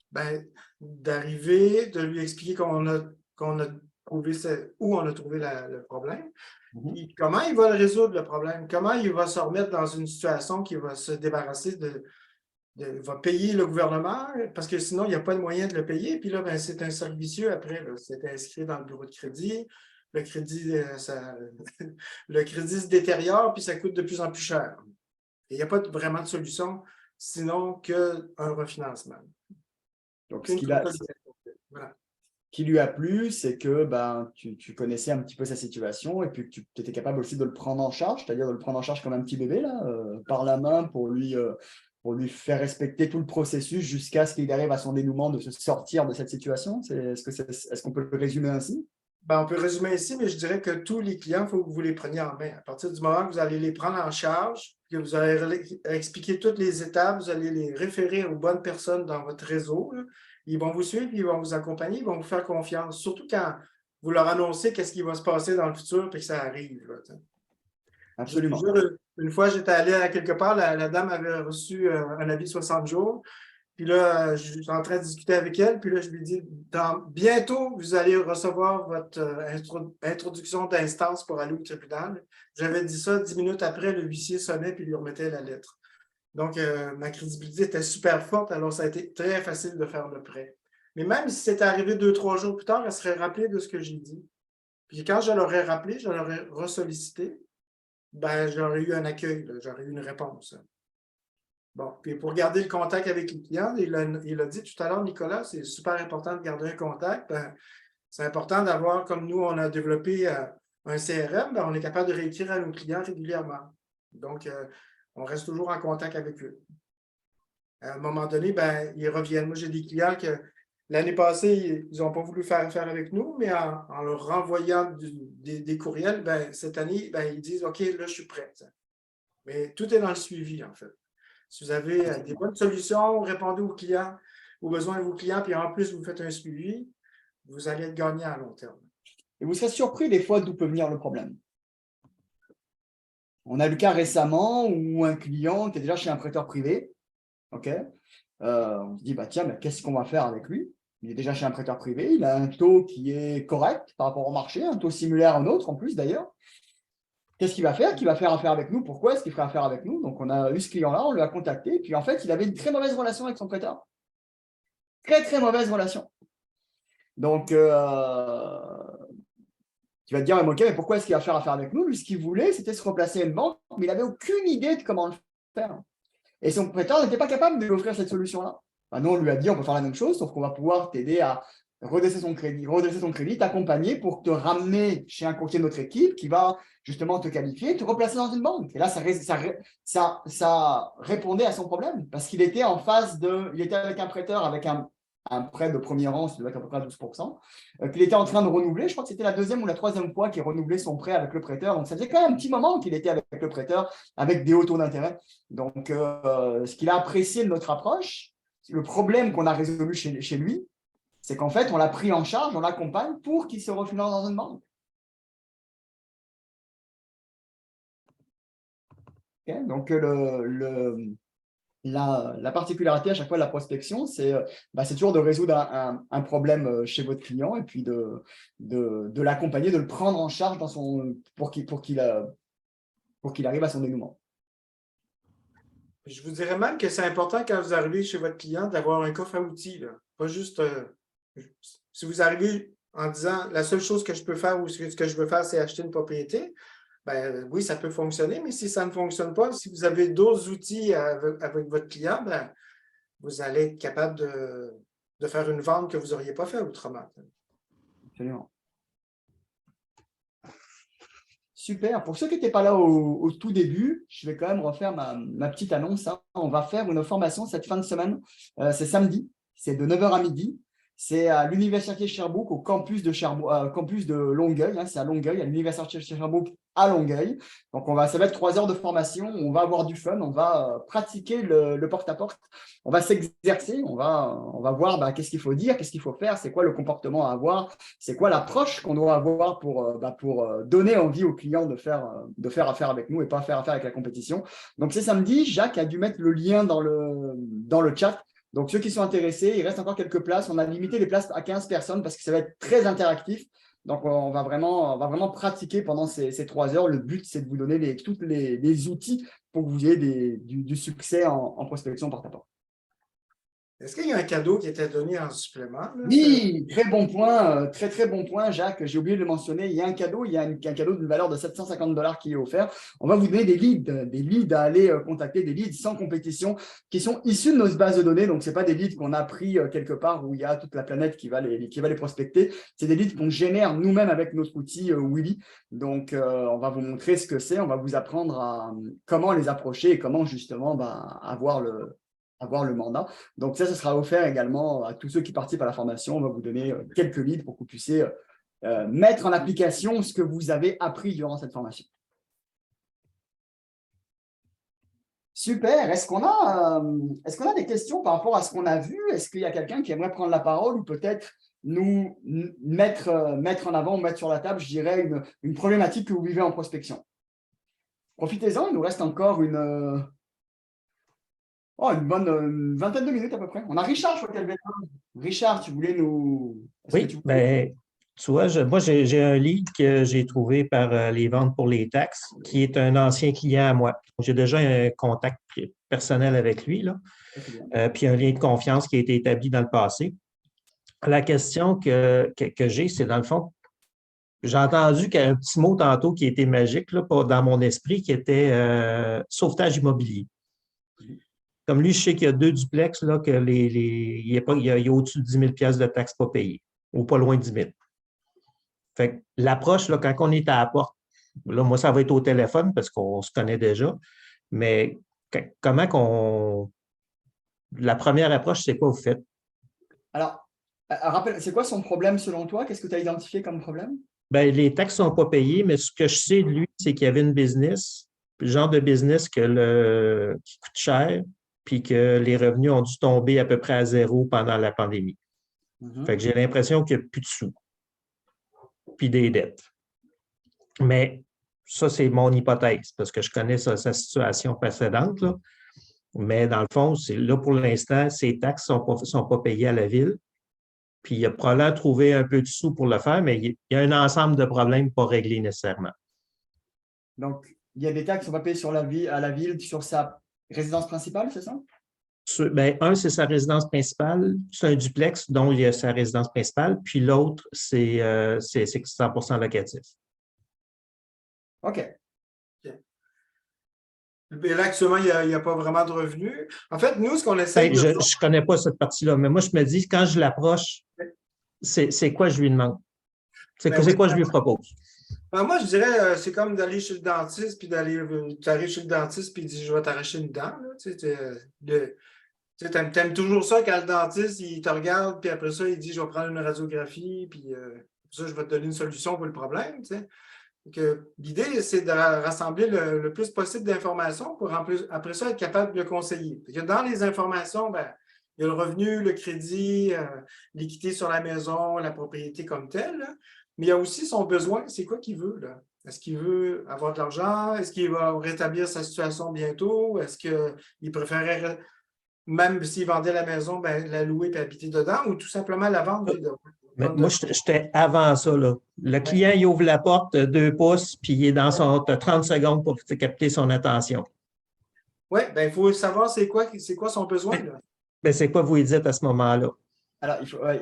Ben, d'arriver, de lui expliquer qu'on qu'on a trouvé où on a trouvé le problème. Mhm. Puis comment il va le résoudre, le problème? Comment il va se remettre dans une situation qui va se débarrasser va payer le gouvernement, parce que sinon, il n'y a pas de moyen de le payer. Puis là, ben, c'est un cercle vicieux après. C'est inscrit dans le bureau de crédit. Le crédit, le crédit se détériore, puis ça coûte de plus en plus cher. Et il n'y a pas vraiment de solution, sinon qu'un refinancement. Donc, Voilà. qui lui a plu, c'est que ben, tu connaissais un petit peu sa situation et puis que tu étais capable aussi de le prendre en charge, c'est-à-dire de le prendre en charge comme un petit bébé, là, par la main pour lui faire respecter tout le processus jusqu'à ce qu'il arrive à son dénouement de se sortir de cette situation. Est-ce qu'on peut le résumer ainsi? Ben, on peut résumer ici, mais je dirais que tous les clients, il faut que vous les preniez en main. À partir du moment que vous allez les prendre en charge, que vous allez expliquer toutes les étapes, vous allez les référer aux bonnes personnes dans votre réseau. Là. Ils vont vous suivre, ils vont vous accompagner, ils vont vous faire confiance. Surtout quand vous leur annoncez qu'est-ce qui va se passer dans le futur et que ça arrive. Là, Absolument. Une fois, j'étais allé à quelque part, la dame avait reçu un avis 60 jours. Puis là, je suis en train de discuter avec elle. Puis là, je lui dis, bientôt, vous allez recevoir votre introduction d'instance pour aller au tribunal. J'avais dit ça 10 minutes après, le huissier sonnait puis lui remettait la lettre. Donc, ma crédibilité était super forte. Alors, ça a été très facile de faire le prêt. Mais même si c'était arrivé 2-3 jours plus tard, elle serait rappelée de ce que j'ai dit. Puis quand je l'aurais rappelé, je l'aurais ressollicité, ben, j'aurais eu un accueil, j'aurais eu une réponse. Bon, puis pour garder le contact avec les clients, il a dit tout à l'heure, Nicolas, c'est super important de garder un contact. Ben, c'est important d'avoir, comme nous, on a développé un CRM, ben, on est capable de réécrire à nos clients régulièrement. Donc, on reste toujours en contact avec eux. À un moment donné, ben, ils reviennent. Moi, j'ai des clients que l'année passée, ils n'ont pas voulu faire affaire avec nous, mais en leur renvoyant des courriels, ben, cette année, ben, ils disent « OK, là, je suis prêt. » Mais tout est dans le suivi, en fait. Si vous avez des bonnes solutions, répondez aux clients, aux besoins de vos clients, puis en plus, vous faites un suivi, vous allez être gagnant à long terme. Et vous serez surpris des fois d'où peut venir le problème. On a eu le cas récemment où un client qui est déjà chez un prêteur privé, ok, on se dit, bah, tiens, mais qu'est-ce qu'on va faire avec lui? Il est déjà chez un prêteur privé, il a un taux qui est correct par rapport au marché, un taux similaire à un autre en plus d'ailleurs. Qu'est-ce qu'il va faire? Qu'il va faire affaire avec nous? Pourquoi est-ce qu'il ferait affaire avec nous? Donc, on a eu ce client-là, on l'a contacté, puis en fait, il avait une très mauvaise relation avec son prêteur. Très, très mauvaise relation. Donc, tu vas te dire, ok, mais pourquoi est-ce qu'il va faire affaire avec nous? Lui, ce qu'il voulait, c'était se replacer à une banque, mais il n'avait aucune idée de comment le faire. Et son prêteur n'était pas capable de lui offrir cette solution-là. Enfin, nous, on lui a dit, on peut faire la même chose, sauf qu'on va pouvoir t'aider à redresser ton crédit, t'accompagner pour te ramener chez un courtier de notre équipe qui va justement te qualifier, te replacer dans une banque. Et là, ça répondait à son problème parce qu'il était il était avec un prêteur avec un prêt de premier rang, ça doit être à peu près à 12%, qu'il était en train de renouveler. Je crois que c'était la deuxième ou la troisième fois qu'il renouvelait son prêt avec le prêteur. Donc, ça faisait quand même un petit moment qu'il était avec le prêteur avec des hauts taux d'intérêt. Donc, ce qu'il a apprécié de notre approche, le problème qu'on a résolu chez lui, c'est qu'en fait, on l'a pris en charge, on l'accompagne pour qu'il se refinance dans une banque. Okay, donc, la particularité à chaque fois de la prospection, c'est toujours de résoudre un problème chez votre client et puis de l'accompagner, de le prendre en charge pour qu'il arrive à son dénouement. Je vous dirais même que c'est important quand vous arrivez chez votre client d'avoir un coffre à outils. Là. Pas juste si vous arrivez en disant la seule chose que je peux faire ou ce que je veux faire, c'est acheter une propriété, ben, oui, ça peut fonctionner, mais si ça ne fonctionne pas, si vous avez d'autres outils avec votre client, ben, vous allez être capable de faire une vente que vous n'auriez pas fait autrement. Absolument. Super. Pour ceux qui n'étaient pas là au tout début, je vais quand même refaire ma petite annonce. Hein. On va faire une formation cette fin de semaine. C'est samedi. C'est de 9h à midi. C'est à l'Université Sherbrooke, au campus de Longueuil. Hein. C'est à Longueuil, à l'Université Sherbrooke à Longueuil. Donc, ça va être 3 heures de formation. On va avoir du fun. On va pratiquer le porte-à-porte. On va s'exercer. On va voir qu'est-ce qu'il faut dire, qu'est-ce qu'il faut faire, c'est quoi le comportement à avoir, c'est quoi l'approche qu'on doit avoir pour donner envie aux clients de faire affaire avec nous et pas faire affaire avec la compétition. Donc, c'est samedi. Jacques a dû mettre le lien dans le chat. Donc, ceux qui sont intéressés, il reste encore quelques places. On a limité les places à 15 personnes parce que ça va être très interactif. Donc, on va vraiment pratiquer pendant ces 3 heures. Le but, c'est de vous donner tous les outils pour que vous ayez du succès en prospection porte-à-porte. Est-ce qu'il y a un cadeau qui était donné en supplément? Là? Oui, très bon point, très très bon point, Jacques. J'ai oublié de le mentionner. Il y a un cadeau, un cadeau d'une valeur de 750 $ qui est offert. On va vous donner des leads à aller contacter, des leads sans compétition qui sont issus de nos bases de données. Donc, ce n'est pas des leads qu'on a pris quelque part où il y a toute la planète qui va les prospecter. C'est des leads qu'on génère nous-mêmes avec notre outil Willy. Donc, on va vous montrer ce que c'est. On va vous apprendre à comment les approcher et comment justement avoir le mandat. Donc ça, ce sera offert également à tous ceux qui participent à la formation. On va vous donner quelques leads pour que vous puissiez mettre en application ce que vous avez appris durant cette formation. Super. Est-ce qu'on a des questions par rapport à ce qu'on a vu? Est-ce qu'il y a quelqu'un qui aimerait prendre la parole ou peut-être nous mettre en avant, mettre sur la table, je dirais, une problématique que vous vivez en prospection? Profitez-en, il nous reste encore une bonne vingtaine de minutes à peu près. On a Richard, je crois qu'elle est là. Richard, tu voulais nous… Oui, tu vois, moi, j'ai un lead que j'ai trouvé par les ventes pour les taxes, qui est un ancien client à moi. J'ai déjà un contact personnel avec lui, là. Puis un lien de confiance qui a été établi dans le passé. La question que j'ai, c'est dans le fond, j'ai entendu qu'il y a un petit mot tantôt qui était magique là, dans mon esprit, qui était sauvetage immobilier. Comme lui, je sais qu'il y a 2 duplex, là, que il y a au-dessus de 10 000 $ de taxes pas payées, ou pas loin de 10 000. Fait que l'approche, là, quand on est à la porte, là, moi, ça va être au téléphone parce qu'on se connaît déjà, mais comment qu'on… La première approche, c'est quoi vous faites? Alors, rappelle, c'est quoi son problème selon toi? Qu'est-ce que tu as identifié comme problème? Bien, les taxes ne sont pas payées, mais ce que je sais de lui, c'est qu'il y avait une business, le genre de business qui coûte cher, puis que les revenus ont dû tomber à peu près à 0 pendant la pandémie. Fait que j'ai l'impression qu'il n'y a plus de sous, puis des dettes. Mais ça, c'est mon hypothèse, parce que je connais sa situation précédente, là. Mais dans le fond, là, pour l'instant, ces taxes ne sont pas payées à la ville. Puis il a probablement trouvé un peu de sous pour le faire, mais il y a un ensemble de problèmes pas réglés nécessairement. Donc, il y a des taxes qu'on va payer à la ville sur sa résidence principale, c'est ça? Bien, un, c'est sa résidence principale. C'est un duplex dont il y a sa résidence principale. Puis l'autre, c'est 100% locatif. OK. Et là, actuellement, il n'y a pas vraiment de revenus. En fait, nous, ce qu'on essaie Je ne connais pas cette partie-là, mais moi, je me dis, quand je l'approche, c'est quoi je lui demande? C'est quoi je lui propose? Ben, moi, je dirais, c'est comme d'aller chez le dentiste, puis tu arrives chez le dentiste, puis il dit, je vais t'arracher une dent. Tu aimes toujours ça quand le dentiste, il te regarde, puis après ça, il dit, je vais prendre une radiographie, puis ça, je vais te donner une solution pour le problème. L'idée, c'est de rassembler le plus possible d'informations pour après ça être capable de le conseiller. Dans les informations, il y a le revenu, le crédit, l'équité sur la maison, la propriété comme telle, là. Mais il y a aussi son besoin. C'est quoi qu'il veut, là? Est-ce qu'il veut avoir de l'argent? Est-ce qu'il va rétablir sa situation bientôt? Est-ce qu'il préférerait, même s'il vendait la maison, la louer et habiter dedans ou tout simplement la vendre? Mais moi, j'étais avant ça, là. Le client, il ouvre la porte 2 pouces, puis il est dans son 30 secondes pour capter son attention. Oui, il faut savoir c'est quoi son besoin. Ben, c'est quoi vous lui dites à ce moment-là? Alors,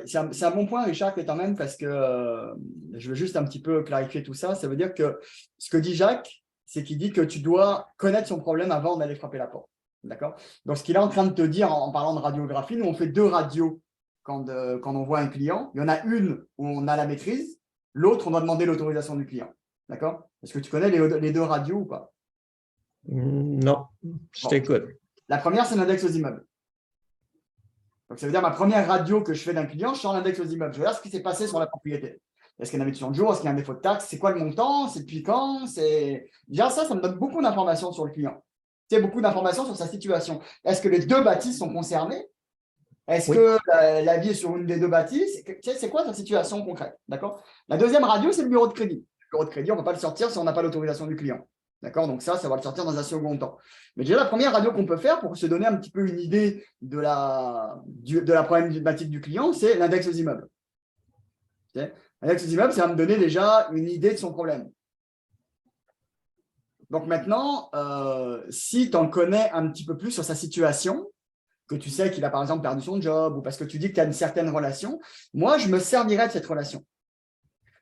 c'est un bon point, Richard, que tu emmènes parce que je veux juste un petit peu clarifier tout ça. Ça veut dire que ce que dit Jacques, c'est qu'il dit que tu dois connaître son problème avant d'aller frapper la porte. D'accord? Donc, ce qu'il est en train de te dire en parlant de radiographie, nous, on fait 2 radios quand on voit un client. Il y en a une où on a la maîtrise, l'autre, on doit demander l'autorisation du client. D'accord? Est-ce que tu connais les 2 radios ou pas? Non, je t'écoute. La première, c'est l'index aux immeubles. Donc, ça veut dire ma première radio que je fais d'un client, je sors l'index aux immeubles. Je regarde ce qui s'est passé sur la propriété. Est-ce qu'il y a une habitude de jour? Est-ce qu'il y a un défaut de taxe? C'est quoi le montant? C'est depuis quand? Déjà, ça me donne beaucoup d'informations sur le client. C'est beaucoup d'informations sur sa situation. Est-ce que les 2 bâtisses sont concernées? Est-ce que la vie est sur une des 2 bâtisses? C'est quoi sa situation concrète? D'accord? La deuxième radio, c'est le bureau de crédit. Le bureau de crédit, on ne peut pas le sortir si on n'a pas l'autorisation du client. D'accord? Donc ça va le sortir dans un second temps. Mais déjà, la première radio qu'on peut faire pour se donner un petit peu une idée de la problématique du client, c'est l'index aux immeubles. Okay? L'index aux immeubles, ça va me donner déjà une idée de son problème. Donc maintenant, si tu en connais un petit peu plus sur sa situation, que tu sais qu'il a par exemple perdu son job ou parce que tu dis que tu as une certaine relation, moi, je me servirais de cette relation.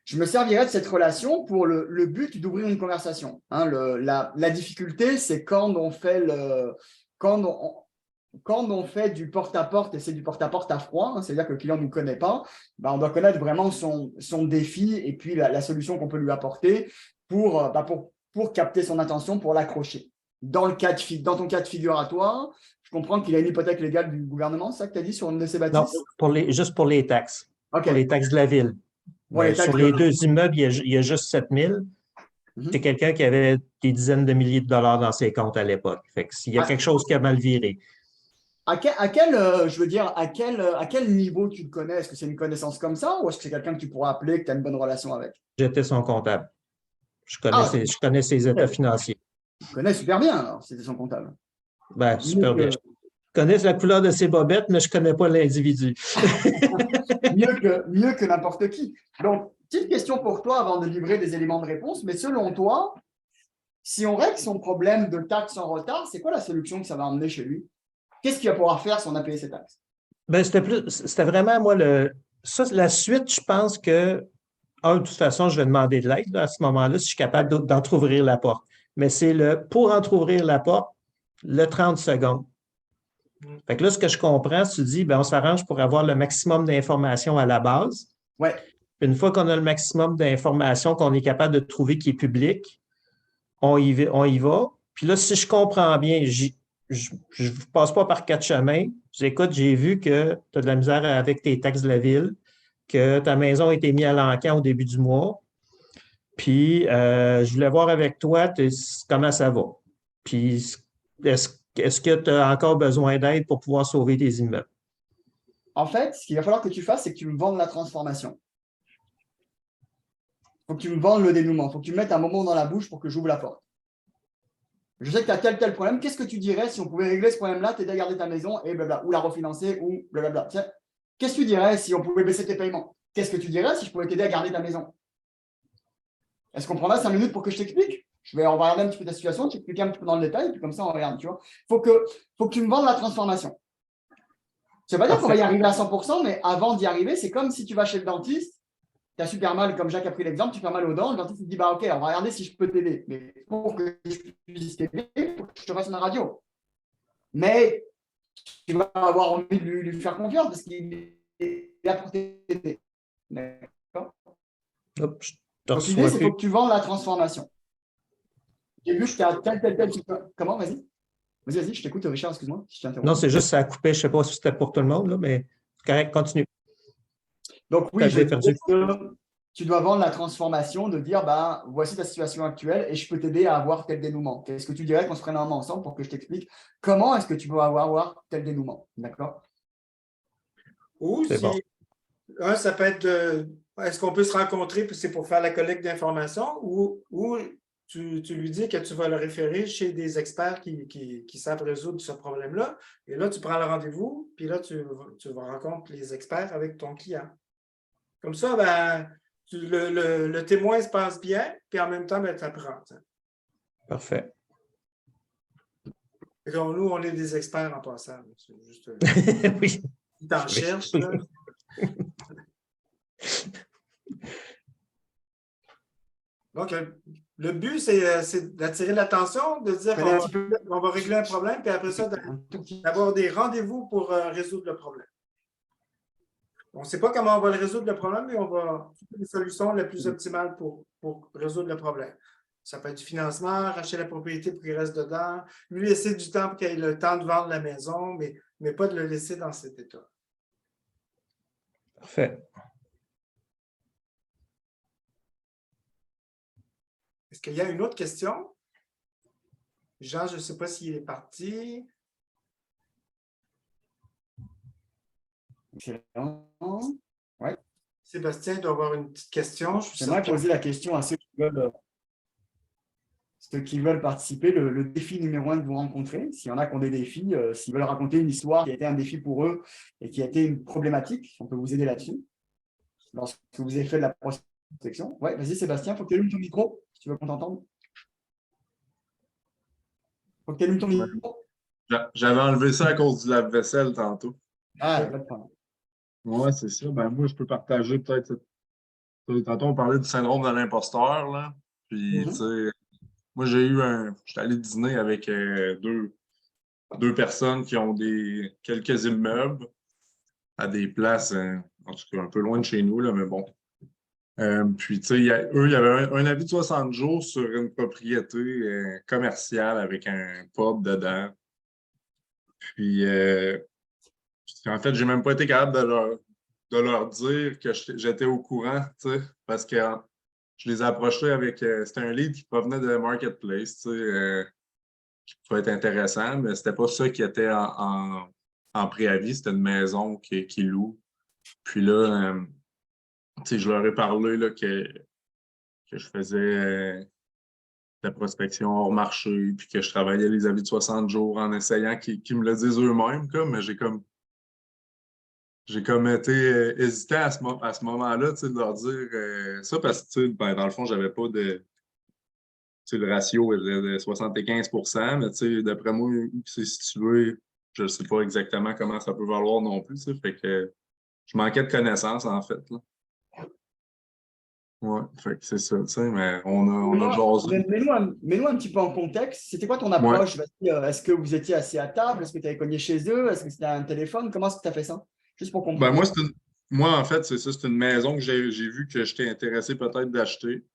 Je me servirais de cette relation pour le but d'ouvrir une conversation. Hein, la difficulté, c'est quand on fait du porte-à-porte, et c'est du porte-à-porte à froid, hein, c'est-à-dire que le client ne nous connaît pas, ben, on doit connaître vraiment son défi et puis la solution qu'on peut lui apporter pour capter son attention, pour l'accrocher. Dans ton cas de figure à toi, je comprends qu'il a une hypothèque légale du gouvernement, c'est ça que tu as dit sur une de ces bâtisses? Non, juste pour les taxes. Okay. Pour les taxes de la ville. Sur les 2 immeubles, il y a juste 7 000. C'est quelqu'un qui avait des dizaines de milliers de dollars dans ses comptes à l'époque. Fait que s'il y a quelque chose qui a mal viré. À quel niveau tu le connais? Est-ce que c'est une connaissance comme ça ou est-ce que c'est quelqu'un que tu pourras appeler, que tu as une bonne relation avec? J'étais son comptable. Je connais ses états financiers. Tu connais super bien, alors, c'était son comptable. Ben, super bien. Je connais la couleur de ses bobettes, mais je ne connais pas l'individu. mieux que n'importe qui. Donc, petite question pour toi avant de livrer des éléments de réponse, mais selon toi, si on règle son problème de taxes en retard, c'est quoi la solution que ça va emmener chez lui? Qu'est-ce qu'il va pouvoir faire si on a payé ses taxes? Ben, c'était vraiment, moi, la suite, je pense que, de toute façon, je vais demander de l'aide à ce moment-là si je suis capable d'entrouvrir la porte. Mais c'est pour entrouvrir la porte, le 30 secondes. Fait que là, ce que je comprends, tu dis, ben, on s'arrange pour avoir le maximum d'informations à la base. Ouais. Une fois qu'on a le maximum d'informations qu'on est capable de trouver qui est public, on y va. Puis là, si je comprends bien, je ne passe pas par 4 chemins. Écoute, j'ai vu que tu as de la misère avec tes taxes de la ville, que ta maison a été mise à l'encan au début du mois. Puis, je voulais voir avec toi comment ça va. Puis, est-ce que tu as encore besoin d'aide pour pouvoir sauver tes immeubles? En fait, ce qu'il va falloir que tu fasses, c'est que tu me vendes la transformation. Il faut que tu me vendes le dénouement. Il faut que tu me mettes un moment dans la bouche pour que j'ouvre la porte. Je sais que tu as tel problème. Qu'est-ce que tu dirais si on pouvait régler ce problème-là, t'aider à garder ta maison et blabla, ou la refinancer ou blablabla. Qu'est-ce que tu dirais si on pouvait baisser tes paiements? Qu'est-ce que tu dirais si je pouvais t'aider à garder ta maison? Est-ce qu'on prendra 5 minutes pour que je t'explique? On va regarder un petit peu ta situation, t'expliquer un petit peu dans le détail, et puis comme ça, on regarde, tu vois. Faut que tu me vendes la transformation. Ça ne veut pas dire qu'on va y arriver à 100%, mais avant d'y arriver, c'est comme si tu vas chez le dentiste, tu as super mal, comme Jacques a pris l'exemple, tu fais mal aux dents, le dentiste te dit, bah ok, on va regarder si je peux t'aider. Mais pour que je puisse t'aider, il faut que je te fasse une radio. Mais tu vas avoir envie de lui faire confiance parce qu'il est là pour t'aider. D'accord? Donc l'idée, c'est qu'il faut que tu vendes la transformation. J'ai vu que tu as tel. Comment? Vas-y. Vas-y, je t'écoute, Richard, excuse-moi. Si non, c'est juste ça a coupé. Je ne sais pas si c'était pour tout le monde, là, mais c'est correct, continue. Donc oui, je disais que tu dois vendre la transformation, de dire, bah, voici ta situation actuelle et je peux t'aider à avoir tel dénouement. Qu'est-ce que tu dirais qu'on se prenne un moment ensemble pour que je t'explique comment est-ce que tu peux avoir tel dénouement? D'accord? Ou si, bon. Ça peut être est-ce qu'on peut se rencontrer, puis c'est pour faire la collecte d'informations, ou tu lui dis que tu vas le référer chez des experts qui savent résoudre ce problème-là. Et là, tu prends le rendez-vous, puis là, tu vas rencontrer les experts avec ton client. Comme ça, ben, le témoin se passe bien, puis en même temps, ben, tu apprends. Parfait. Et donc, nous, on est des experts en passant. C'est juste, oui. Tu t'en cherches, là. Donc, le but, c'est d'attirer l'attention, de dire qu'on va régler un problème, puis après ça, d'avoir des rendez-vous pour résoudre le problème. On ne sait pas comment on va le résoudre le problème, mais on va trouver les solutions les plus optimales pour résoudre le problème. Ça peut être du financement, racheter la propriété pour qu'il reste dedans, lui laisser du temps pour qu'il ait le temps de vendre la maison, mais pas de le laisser dans cet état. Parfait. Est-ce qu'il y a une autre question? Jean, je ne sais pas s'il est parti. Excellent. Ouais. Sébastien doit avoir une petite question. J'aimerais poser la question à ceux qui veulent ceux qui veulent participer, le défi numéro 1 que vous rencontrez. S'il y en a qui ont des défis, s'ils veulent raconter une histoire qui a été un défi pour eux et qui a été une problématique, on peut vous aider là-dessus. Lorsque vous avez fait de la prospection. Ouais, vas-y Sébastien, il faut que tu allumes ton micro, si tu veux qu'on t'entende. Il faut que tu allumes ton micro. J'avais enlevé ça à cause du lave-vaisselle tantôt. Ah, pas de problème. Ouais, c'est ça. Ben, moi, je peux partager peut-être. Tantôt, on parlait du syndrome de l'imposteur, là. Puis, tu sais, moi, j'étais allé dîner avec deux personnes qui ont quelques immeubles à des places, en tout cas, un peu loin de chez nous, là, mais bon. Puis, tu sais, eux, il y avait un avis de 60 jours sur une propriété commerciale avec un pub dedans. Puis, en fait, j'ai même pas été capable de leur dire que j'étais au courant, tu sais, parce que je les ai approchés avec... c'était un lead qui provenait de Marketplace, tu sais, qui pouvait être intéressant, mais c'était pas ça qui était en préavis, c'était une maison qui loue. Puis là, tu sais, je leur ai parlé là, que je faisais de la prospection hors marché, puis que je travaillais les avis de 60 jours en essayant qu'ils me le disent eux-mêmes, mais j'ai comme été hésitant à ce moment-là, tu sais, de leur dire ça parce que, tu sais, ben, dans le fond, j'avais pas de... Tu sais, le ratio est de 75 %, mais tu sais, d'après moi, c'est situé, je ne sais pas exactement comment ça peut valoir non plus, tu sais, fait que je manquais de connaissances, en fait, là. Ouais, fait que c'est ça, tu sais, mais on a jasé. Mets-nous un petit peu en contexte. C'était quoi ton approche? Est-ce que vous étiez assis à table? Est-ce que tu avais cogné chez eux? Est-ce que c'était un téléphone? Comment est-ce que tu as fait ça? Juste pour comprendre. Ben, moi, en fait, c'est ça, c'est une maison que j'ai vu que j'étais intéressé peut-être d'acheter,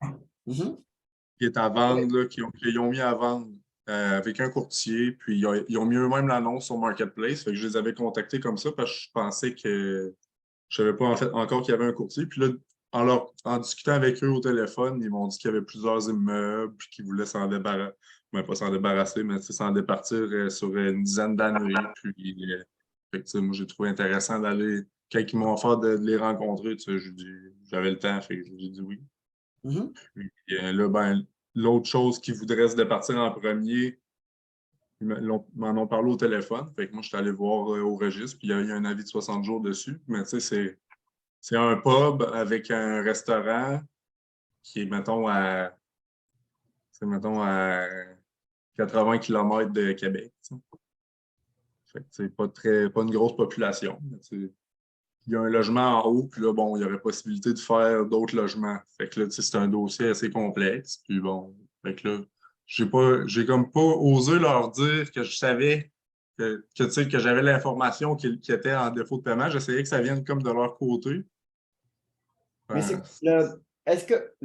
qui est à vendre, là, qu'ils ont mis à vendre avec un courtier, puis ils ont mis eux-mêmes l'annonce sur Marketplace, fait que je les avais contactés comme ça parce que je pensais que je ne savais pas en fait encore qu'il y avait un courtier. Puis là, en discutant avec eux au téléphone, ils m'ont dit qu'il y avait plusieurs immeubles puis qu'ils voulaient s'en débarrasser. Ben, pas s'en débarrasser, mais s'en départir sur une dizaine d'années. Puis, fait que, moi, j'ai trouvé intéressant d'aller. Quand ils m'ont offert de les rencontrer, j'avais le temps, fait que j'ai dit oui. Puis là, ben, l'autre chose qu'ils voudraient se départir en premier, ils m'en ont parlé au téléphone. Fait que moi, je suis allé voir au registre, puis il y a eu un avis de 60 jours dessus. Mais tu sais, c'est un pub avec un restaurant qui est, mettons, à 80 km de Québec. T'sais. Fait que c'est pas une grosse population. Il y a un logement en haut, puis là, bon, il y aurait possibilité de faire d'autres logements. Fait que là, c'est un dossier assez complexe. Puis bon, fait que là, j'ai comme pas osé leur dire que je savais que j'avais l'information qui était en défaut de paiement. J'essayais que ça vienne comme de leur côté. Mais est-ce que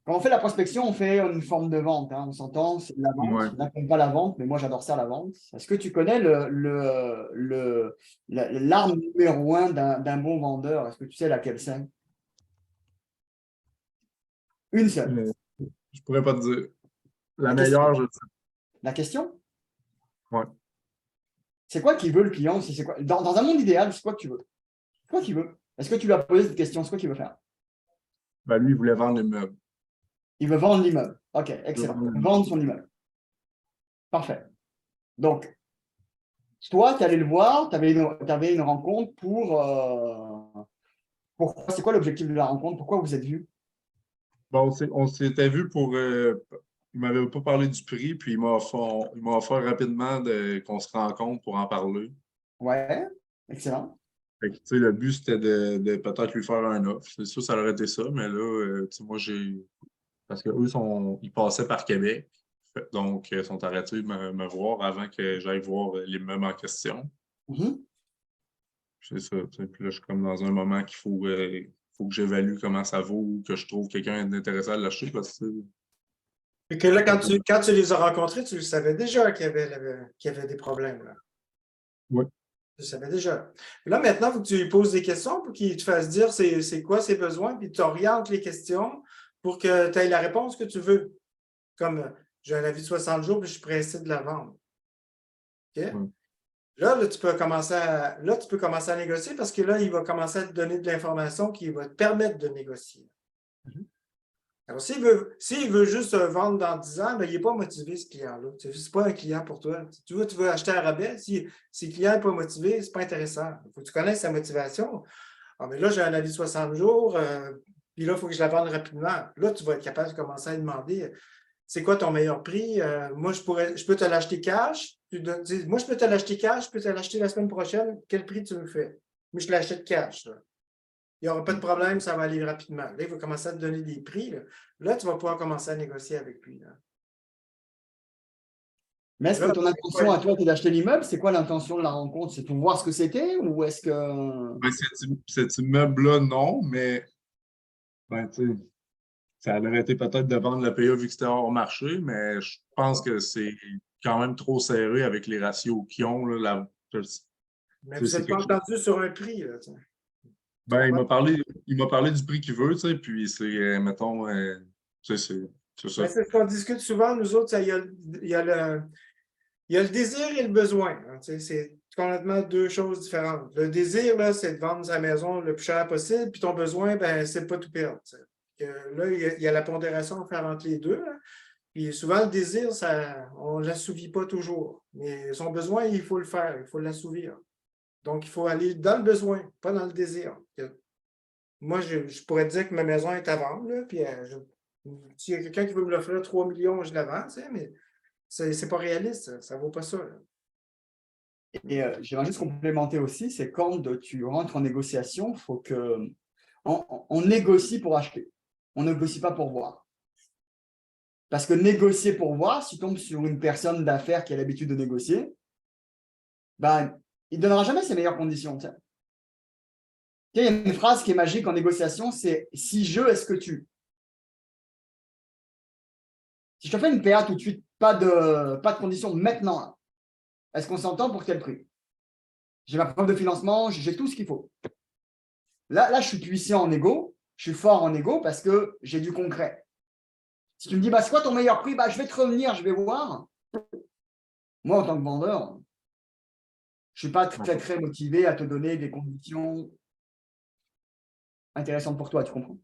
quand on fait la prospection, on fait une forme de vente, hein, on s'entend, c'est de la vente. Ouais. On n'appelle pas la vente, mais moi j'adore ça, la vente. Est-ce que tu connais l'arme numéro 1 d'un bon vendeur? Est-ce que tu sais laquelle c'est? Une seule. Je pourrais pas te dire. La meilleure, je sais. La question? Ouais. C'est quoi qu'il veut le client? C'est quoi? Dans un monde idéal, c'est quoi que tu veux? C'est quoi qu'il veut? Est-ce que tu lui as posé cette question? C'est quoi qu'il veut faire? Ben, lui, il voulait vendre l'immeuble. Il veut vendre l'immeuble. OK, excellent. Vendre son immeuble. Parfait. Donc, toi, tu allais le voir, tu avais une rencontre c'est quoi l'objectif de la rencontre? Pourquoi vous êtes vus? Bon, on s'était vu pour... il m'avait pas parlé du prix, puis il m'a offert rapidement qu'on se rencontre pour en parler. Ouais, excellent. Fait que, tu sais, le but, c'était de peut-être lui faire un offre. C'est sûr, ça aurait été ça, mais là, tu sais, moi, parce qu'eux, ils passaient par Québec. Donc, ils sont arrêtés de me voir avant que j'aille voir l'immeuble en question. C'est ça. Puis là, je suis comme dans un moment qu'il faut que j'évalue comment ça vaut ou que je trouve quelqu'un d'intéressant à l'acheter. Parce que, et que là, quand tu les as rencontrés, tu le savais déjà qu'il y avait des problèmes. Là. Oui. Tu le savais déjà. Là, maintenant, il faut que tu lui poses des questions pour qu'il te fasse dire c'est quoi ses besoins, puis tu orientes les questions pour que tu aies la réponse que tu veux. Comme j'ai un avis de 60 jours, puis je suis pressé de la vendre. OK? Là, tu peux commencer à négocier parce que là, il va commencer à te donner de l'information qui va te permettre de négocier. Alors, s'il veut juste vendre dans 10 ans, ben, il n'est pas motivé, ce client-là. Ce n'est pas un client pour toi. Tu veux acheter à rabais. Si le client n'est pas motivé, ce n'est pas intéressant. Il faut que tu connaisses sa motivation. Ah, mais là, j'ai un avis de 60 jours, puis là, il faut que je la vende rapidement. Là, tu vas être capable de commencer à lui demander c'est quoi ton meilleur prix? Moi, je peux te l'acheter cash. Moi, je peux te l'acheter cash, je peux te l'acheter la semaine prochaine. Quel prix tu me fais? Moi, je l'achète cash. Là. Il n'y aura pas de problème, ça va aller rapidement. Là, il va commencer à te donner des prix. Là, tu vas pouvoir commencer à négocier avec lui. Là. Mais est-ce que ton intention à toi, c'est d'acheter l'immeuble? C'est quoi l'intention de la rencontre? C'est pour voir ce que c'était ou est-ce que… Ben, cet immeuble-là, non, mais ben, tu sais, ça aurait été peut-être de vendre le PA vu que c'était hors marché, mais je pense que c'est quand même trop serré avec les ratios qu'ils ont. Là, mais vous n'êtes pas entendu sur un prix. Là, ben, il m'a parlé du prix qu'il veut, tu sais, puis c'est, mettons, tu sais, c'est ça. C'est ce qu'on discute souvent, nous autres, il y a le désir et le besoin. Hein, c'est complètement deux choses différentes. Le désir, là, c'est de vendre sa maison le plus cher possible, puis ton besoin, ben, c'est de pas tout perdre. Là, il y a la pondération à faire entre les deux. Là. Puis souvent, le désir, on ne l'assouvit pas toujours. Mais son besoin, il faut le faire, il faut l'assouvir. Donc, il faut aller dans le besoin, pas dans le désir. Moi, je pourrais dire que ma maison est à vendre, là, puis s'il y a quelqu'un qui veut me l'offrir 3 millions, je la vends, mais c'est pas réaliste, ça ne vaut pas ça. Là. Et j'aimerais juste complémenter aussi, c'est quand tu rentres en négociation, il faut que on négocie pour acheter. On ne négocie pas pour voir. Parce que négocier pour voir, si tu tombes sur une personne d'affaires qui a l'habitude de négocier, ben, il ne donnera jamais ses meilleures conditions. Tiens. Il y a une phrase qui est magique en négociation, c'est « si je, est-ce que tu ?» Si je te fais une PA tout de suite, pas de conditions maintenant, là. Est-ce qu'on s'entend pour quel prix? J'ai ma preuve de financement, j'ai tout ce qu'il faut. Là, je suis puissant en égo, je suis fort en égo parce que j'ai du concret. Si tu me dis, bah, c'est quoi ton meilleur prix? Bah, je vais te revenir, je vais voir. Moi, en tant que vendeur, je ne suis pas très, très motivé à te donner des conditions intéressantes pour toi, tu comprends?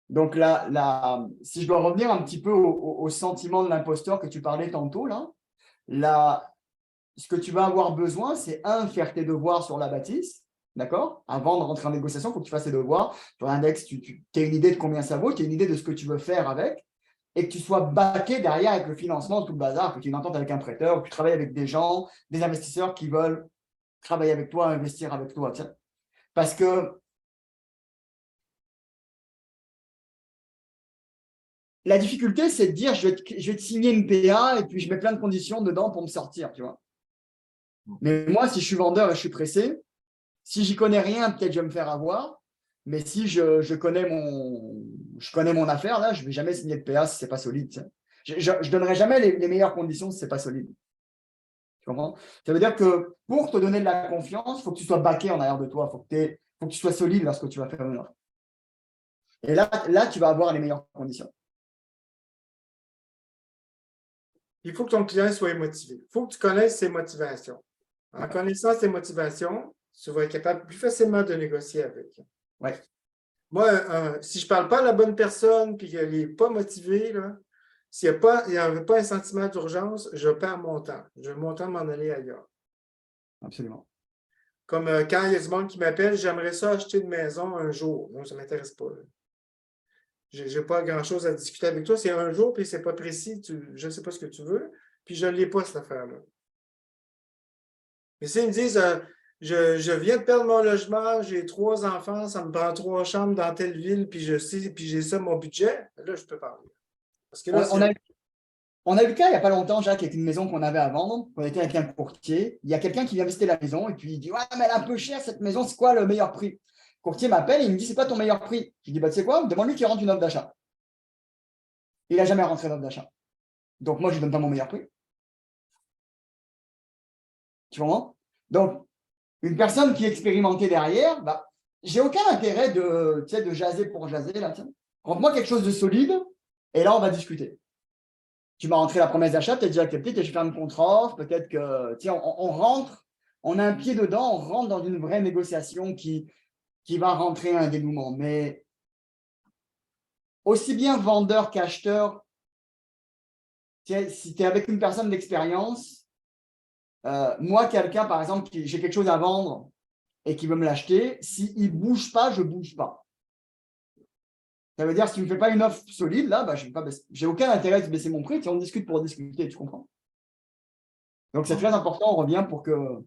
Donc là, si je dois revenir un petit peu au sentiment de l'imposteur que tu parlais tantôt, là, ce que tu vas avoir besoin, c'est faire tes devoirs sur la bâtisse, d'accord? Avant de rentrer en négociation, il faut que tu fasses tes devoirs. Sur l'index, tu as une idée de combien ça vaut, tu as une idée de ce que tu veux faire avec, et que tu sois backé derrière avec le financement, tout le bazar, que tu aies une entente avec un prêteur, que tu travailles avec des gens, des investisseurs qui veulent travailler avec toi, investir avec toi. Tiens. Parce que la difficulté, c'est de dire je vais te signer une PA et puis je mets plein de conditions dedans pour me sortir, tu vois. Mais moi, si je suis vendeur et je suis pressé, si j'y connais rien, peut-être je vais me faire avoir. Mais si je connais mon affaire, là, je ne vais jamais signer de PA si ce n'est pas solide. Tiens. Je ne donnerai jamais les meilleures conditions si ce n'est pas solide. Tu comprends? Ça veut dire que pour te donner de la confiance, il faut que tu sois backé en arrière de toi. Il faut que tu sois solide lorsque tu vas faire une offre. Et là, tu vas avoir les meilleures conditions. Il faut que ton client soit motivé. Il faut que tu connaisses ses motivations. En connaissant ses motivations, tu vas être capable plus facilement de négocier avec. Ouais. Moi, si je ne parle pas à la bonne personne et qu'elle n'est pas motivée, s'il n'y a pas un sentiment d'urgence, je perds mon temps. Je mon temps de m'en aller ailleurs. Absolument. Comme quand il y a du monde qui m'appelle, j'aimerais ça acheter une maison un jour. Non, ça ne m'intéresse pas. Je n'ai pas grand-chose à discuter avec toi. C'est un jour, puis ce n'est pas précis. Je ne sais pas ce que tu veux, puis je ne l'ai pas, cette affaire-là. Mais s'ils me disent je viens de perdre mon logement, j'ai 3 enfants, ça me prend 3 chambres dans telle ville, puis j'ai ça, mon budget, là, je peux parler. Parce que là, on a eu le cas il n'y a pas longtemps, Jacques, avec une maison qu'on avait à vendre. On était avec un courtier. Il y a quelqu'un qui vient visiter la maison et puis il dit « Ouais, mais elle est un peu chère cette maison, c'est quoi le meilleur prix ?» Le courtier m'appelle et il me dit « C'est quoi ton meilleur prix ?» Je dis bah, « Tu sais quoi, demande-lui qu'il rentre une offre d'achat. » Il n'a jamais rentré l'offre d'achat. Donc moi, je ne lui donne pas mon meilleur prix. Tu comprends? Donc, une personne qui est expérimentée derrière, bah, j'ai aucun intérêt de jaser pour jaser. Rentre-moi quelque chose de solide et là, on va discuter. Tu m'as rentré la promesse d'achat, tu as déjà accepté, tu as fait une contre-offre, peut-être que, on rentre, on a un pied dedans, on rentre dans une vraie négociation qui va rentrer à un dénouement. Mais aussi bien vendeur qu'acheteur, si tu es avec une personne d'expérience, moi, quelqu'un, par exemple, j'ai quelque chose à vendre et qui veut me l'acheter, s'il ne bouge pas, je ne bouge pas. Ça veut dire, si tu ne me fais pas une offre solide, là, bah, je n'ai aucun intérêt de baisser mon prix. On discute pour discuter, tu comprends? Donc, c'est très important, on revient pour que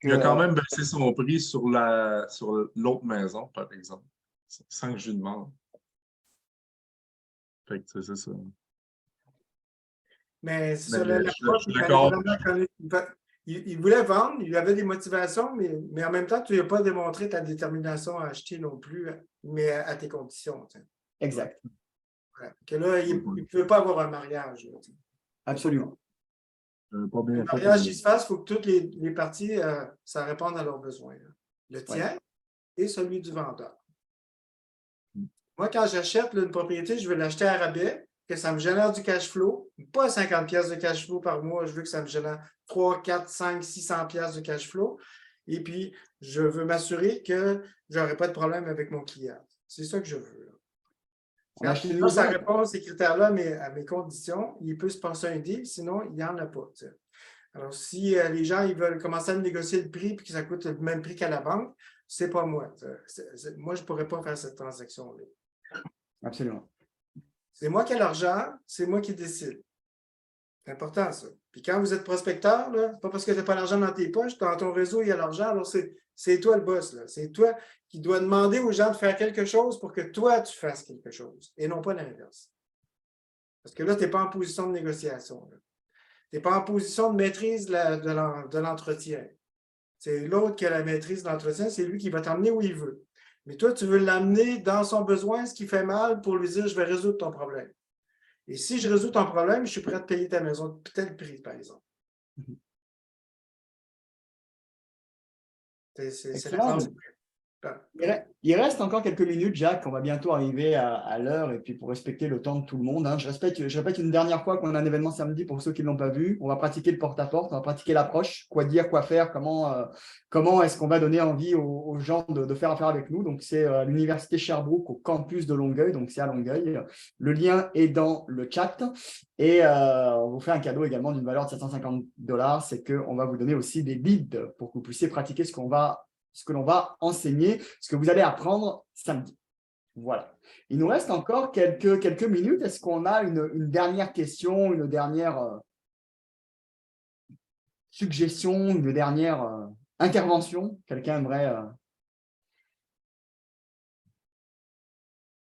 Il a quand même baissé son prix sur l'autre maison, par exemple, sans que je lui demande. Fait que c'est ça. Mais c'est ça, Mais l'approche, je suis d'accord. il voulait vendre, il avait des motivations, mais en même temps, tu n'as pas démontré ta détermination à acheter non plus, mais à tes conditions. T'sais. Exact. Ouais. Que là, il ne peut pas avoir un mariage. Là, Absolument. Pas bien le mariage qui se fasse, il faut que toutes les parties, ça réponde à leurs besoins. Là. Le tien et celui du vendeur. Moi, quand j'achète une propriété, je veux l'acheter à rabais, que ça me génère du cash flow, pas 50 pièces de cash flow par mois, je veux que ça me génère 3, 4, 5, 600 pièces de cash flow. Et puis, je veux m'assurer que je n'aurai pas de problème avec mon client. C'est ça que je veux. Quand ça répond à ces critères-là, mais à mes conditions, il peut se passer un deal, sinon, il n'y en a pas. T'sais. Alors, si les gens ils veulent commencer à me négocier le prix et que ça coûte le même prix qu'à la banque, c'est pas moi. Moi, je ne pourrais pas faire cette transaction-là. Absolument. C'est moi qui ai l'argent, c'est moi qui décide. C'est important, ça. Puis quand vous êtes prospecteur, ce n'est pas parce que tu n'as pas l'argent dans tes poches, dans ton réseau, il y a l'argent, alors c'est toi le boss. C'est toi qui dois demander aux gens de faire quelque chose pour que toi, tu fasses quelque chose, et non pas l'inverse. Parce que là, tu n'es pas en position de négociation. Tu n'es pas en position de maîtrise de l'entretien. C'est l'autre qui a la maîtrise de l'entretien, c'est lui qui va t'emmener où il veut. Mais toi, tu veux l'amener dans son besoin, ce qui fait mal, pour lui dire, je vais résoudre ton problème. Et si je résous ton problème, je suis prêt à te payer ta maison de tel prix, par exemple. C'est la base. Il reste encore quelques minutes, Jacques. On va bientôt arriver à l'heure et puis pour respecter le temps de tout le monde. Je répète une dernière fois qu'on a un événement samedi pour ceux qui ne l'ont pas vu. On va pratiquer le porte-à-porte, on va pratiquer l'approche, quoi dire, quoi faire, comment est-ce qu'on va donner envie aux gens de faire affaire avec nous. Donc, c'est à l'Université Sherbrooke, au campus de Longueuil. Donc, c'est à Longueuil. Le lien est dans le chat. Et on vous fait un cadeau également d'une valeur de $750. C'est qu'on va vous donner aussi des leads pour que vous puissiez pratiquer ce que l'on va enseigner, ce que vous allez apprendre samedi. Voilà. Il nous reste encore quelques minutes. Est-ce qu'on a une dernière question, une dernière suggestion, une dernière intervention? Quelqu'un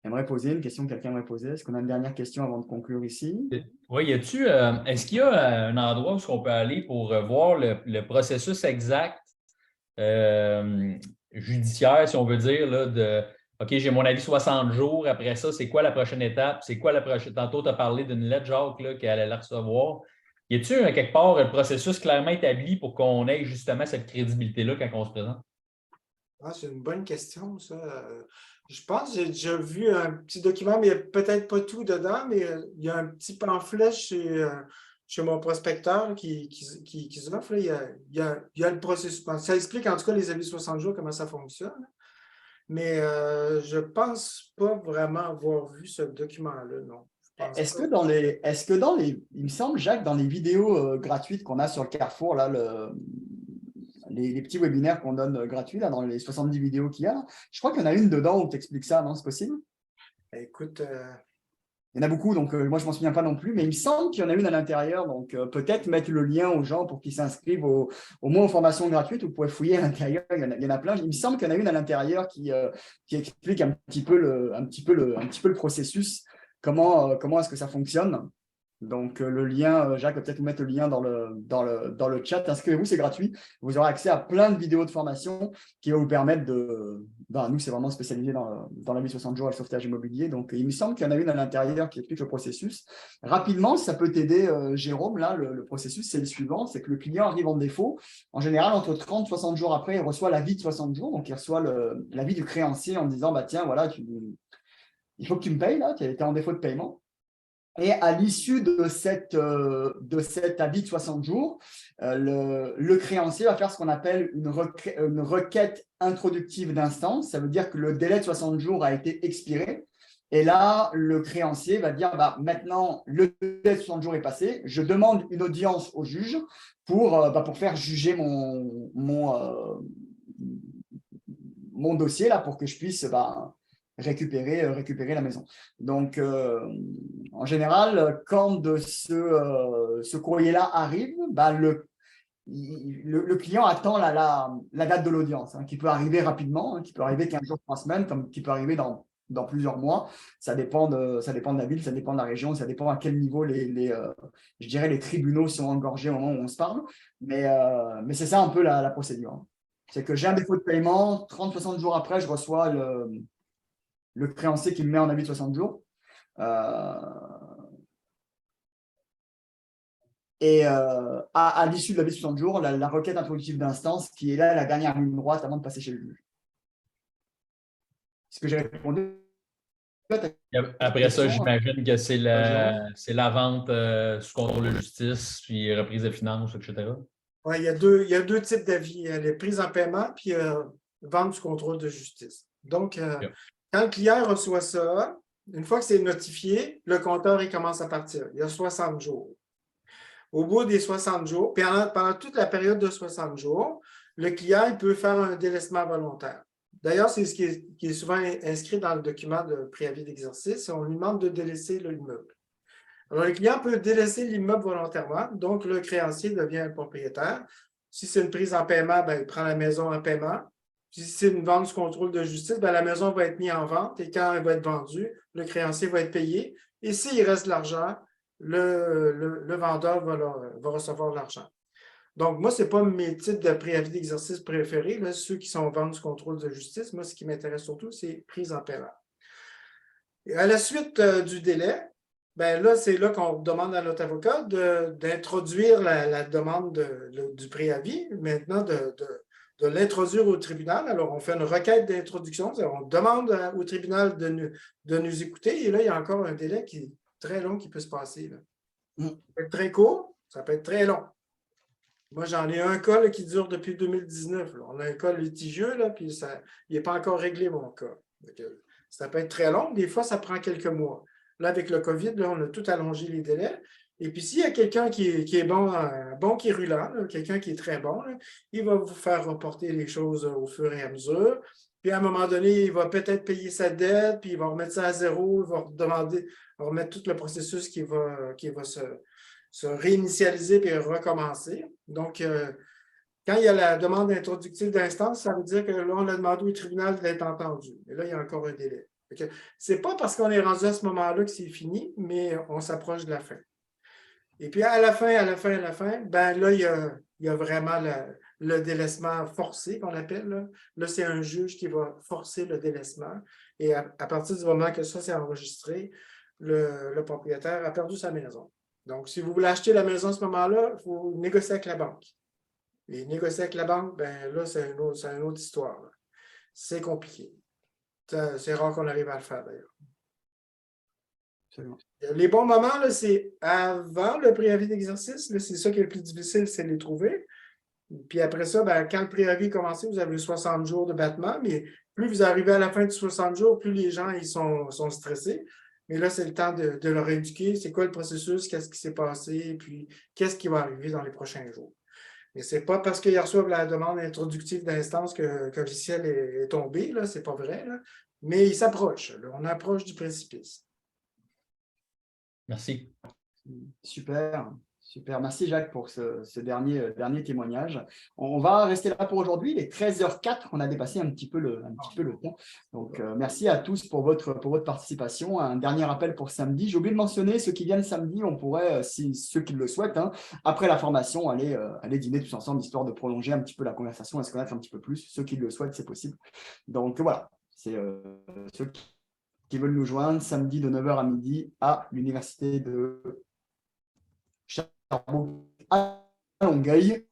aimerait poser une question que quelqu'un aimerait poser? Est-ce qu'on a une dernière question avant de conclure ici? Oui, est-ce qu'il y a un endroit où on peut aller pour voir le processus exact judiciaire, si on veut dire, là, de OK, j'ai mon avis 60 jours. Après ça, c'est quoi la prochaine étape? C'est quoi la prochaine? Tantôt, tu as parlé d'une lettre, Jacques, qu'elle allait la recevoir. Y a-t-il quelque part un processus clairement établi pour qu'on ait justement cette crédibilité-là quand on se présente? Ah, c'est une bonne question, ça. Je pense que j'ai déjà vu un petit document, mais il n'y a peut-être pas tout dedans, mais il y a un petit pamphlet chez mon prospecteur qui s'offre. Il y a le processus. Ça explique en tout cas les avis 60 jours, comment ça fonctionne. Mais je ne pense pas vraiment avoir vu ce document-là, non. Est-ce que dans les, il me semble, Jacques, dans les vidéos gratuites qu'on a sur le Carrefour, là, les petits webinaires qu'on donne gratuits, là, dans les 70 vidéos qu'il y a, je crois qu'il y en a une dedans où tu expliques ça, non? C'est possible? Écoute, il y en a beaucoup, donc moi, je ne m'en souviens pas non plus, mais il me semble qu'il y en a une à l'intérieur. Donc, peut-être mettre le lien aux gens pour qu'ils s'inscrivent au moins aux formations gratuites. Vous pouvez fouiller à l'intérieur, il y en a plein. Il me semble qu'il y en a une à l'intérieur qui explique un petit peu le processus, comment est-ce que ça fonctionne. Donc, le lien, Jacques va peut-être vous mettre le lien dans le chat. Inscrivez-vous, c'est gratuit. Vous aurez accès à plein de vidéos de formation qui vont vous permettre nous, c'est vraiment spécialisé dans la vie 60 jours et le sauvetage immobilier. Donc, il me semble qu'il y en a une à l'intérieur qui explique le processus. Rapidement, ça peut t'aider, Jérôme. Là, le processus, c'est le suivant. C'est que le client arrive en défaut. En général, entre 30 et 60 jours après, il reçoit l'avis de 60 jours. Donc, il reçoit l'avis du créancier en disant, bah, tiens, voilà, il faut que tu me payes, là, tu es en défaut de paiement. Et à l'issue de cet avis de 60 jours, le créancier va faire ce qu'on appelle une requête introductive d'instance. Ça veut dire que le délai de 60 jours a été expiré Et là, le créancier va dire, bah, maintenant, le délai de 60 jours est passé, je demande une audience au juge pour faire juger mon dossier là, pour que je puisse récupérer la maison. Donc, en général, quand ce courrier-là arrive, bah, le client attend la date de l'audience, hein, qui peut arriver rapidement, hein, qui peut arriver 15 jours, 3 semaines, comme qui peut arriver dans plusieurs mois. Ça dépend de la ville, ça dépend de la région, ça dépend à quel niveau je dirais les tribunaux sont engorgés au moment où on se parle. Mais c'est ça un peu la procédure, hein. C'est que j'ai un défaut de paiement, 30-60 jours après, je reçois le créancier qui me met en avis de 60 jours. Et à l'issue de l'avis de 60 jours, la requête introductive d'instance qui est là, la dernière ligne droite avant de passer chez le juge. Est-ce que j'ai répondu? Après ça, j'imagine que c'est la vente sous contrôle de justice, puis reprise de finances, etc. Oui, il y a deux types d'avis. Il y a les prises en paiement puis vente du contrôle de justice. Donc, quand le client reçoit ça, une fois que c'est notifié, le compteur il commence à partir. Il y a 60 jours. Au bout des 60 jours, puis pendant toute la période de 60 jours, le client il peut faire un délaissement volontaire. D'ailleurs, c'est ce qui est souvent inscrit dans le document de préavis d'exercice. On lui demande de délaisser l'immeuble. Alors, le client peut délaisser l'immeuble volontairement, donc le créancier devient propriétaire. Si c'est une prise en paiement, ben, il prend la maison en paiement. Si c'est une vente sous contrôle de justice, ben, la maison va être mise en vente et quand elle va être vendue, le créancier va être payé. Et s'il reste de l'argent, le vendeur va recevoir de l'argent. Donc, moi, ce n'est pas mes types de préavis d'exercice préférés, là, ceux qui sont ventes sous contrôle de justice. Moi, ce qui m'intéresse surtout, c'est prise en paiement. Et à la suite du délai, ben là, c'est là qu'on demande à notre avocat d'introduire la demande du préavis, maintenant de l'introduire au tribunal. Alors, on fait une requête d'introduction, on demande au tribunal de nous écouter, et là, il y a encore un délai qui est très long qui peut se passer. Là. Ça peut être très court, ça peut être très long. Moi, j'en ai un cas là, qui dure depuis 2019. Là. On a un cas litigieux, là, puis il n'est pas encore réglé, mon cas. Donc, ça peut être très long. Des fois, ça prend quelques mois. Là, avec le COVID, là, on a tout allongé les délais. Et puis, s'il y a quelqu'un qui est bon quirulant, quelqu'un qui est très bon, là, il va vous faire reporter les choses au fur et à mesure. Puis, à un moment donné, il va peut-être payer sa dette, puis il va remettre ça à zéro, il va remettre tout le processus qui va se réinitialiser puis recommencer. Donc, quand il y a la demande introductive d'instance, ça veut dire que là, on a demandé au tribunal d'être entendu. Et là, il y a encore un délai. Ce n'est pas parce qu'on est rendu à ce moment-là que c'est fini, mais on s'approche de la fin. Et puis, à la fin, ben là, il y a vraiment le délaissement forcé qu'on appelle. Là, c'est un juge qui va forcer le délaissement. Et à partir du moment que ça s'est enregistré, le propriétaire a perdu sa maison. Donc, si vous voulez acheter la maison à ce moment-là, il faut négocier avec la banque. Et négocier avec la banque, ben là, c'est une autre histoire. Là. C'est compliqué. C'est rare qu'on arrive à le faire, d'ailleurs. Les bons moments, là, c'est avant le préavis d'exercice. C'est ça qui est le plus difficile, c'est de les trouver. Puis après ça, ben, quand le préavis est commencé, vous avez 60 jours de battement, mais plus vous arrivez à la fin de 60 jours, plus les gens ils sont stressés. Mais là, c'est le temps de leur éduquer. C'est quoi le processus? Qu'est-ce qui s'est passé? Puis, qu'est-ce qui va arriver dans les prochains jours? Mais ce n'est pas parce qu'ils reçoivent la demande introductive d'instance que le logiciel est tombé. Ce n'est pas vrai. Là. Mais il s'approche. On approche du précipice. Merci. Super. Super, merci Jacques pour ce dernier témoignage. On va rester là pour aujourd'hui. Il est 13h04, on a dépassé un petit peu le temps. Donc, merci à tous pour votre participation. Un dernier rappel pour samedi. J'ai oublié de mentionner, ceux qui viennent samedi, on pourrait, si ceux qui le souhaitent, hein, après la formation, aller dîner tous ensemble, histoire de prolonger un petit peu la conversation et se connaître un petit peu plus. Ceux qui le souhaitent, c'est possible. Donc, voilà, c'est ceux qui veulent nous joindre samedi de 9h à midi à l'université de Charbon à Longueuil.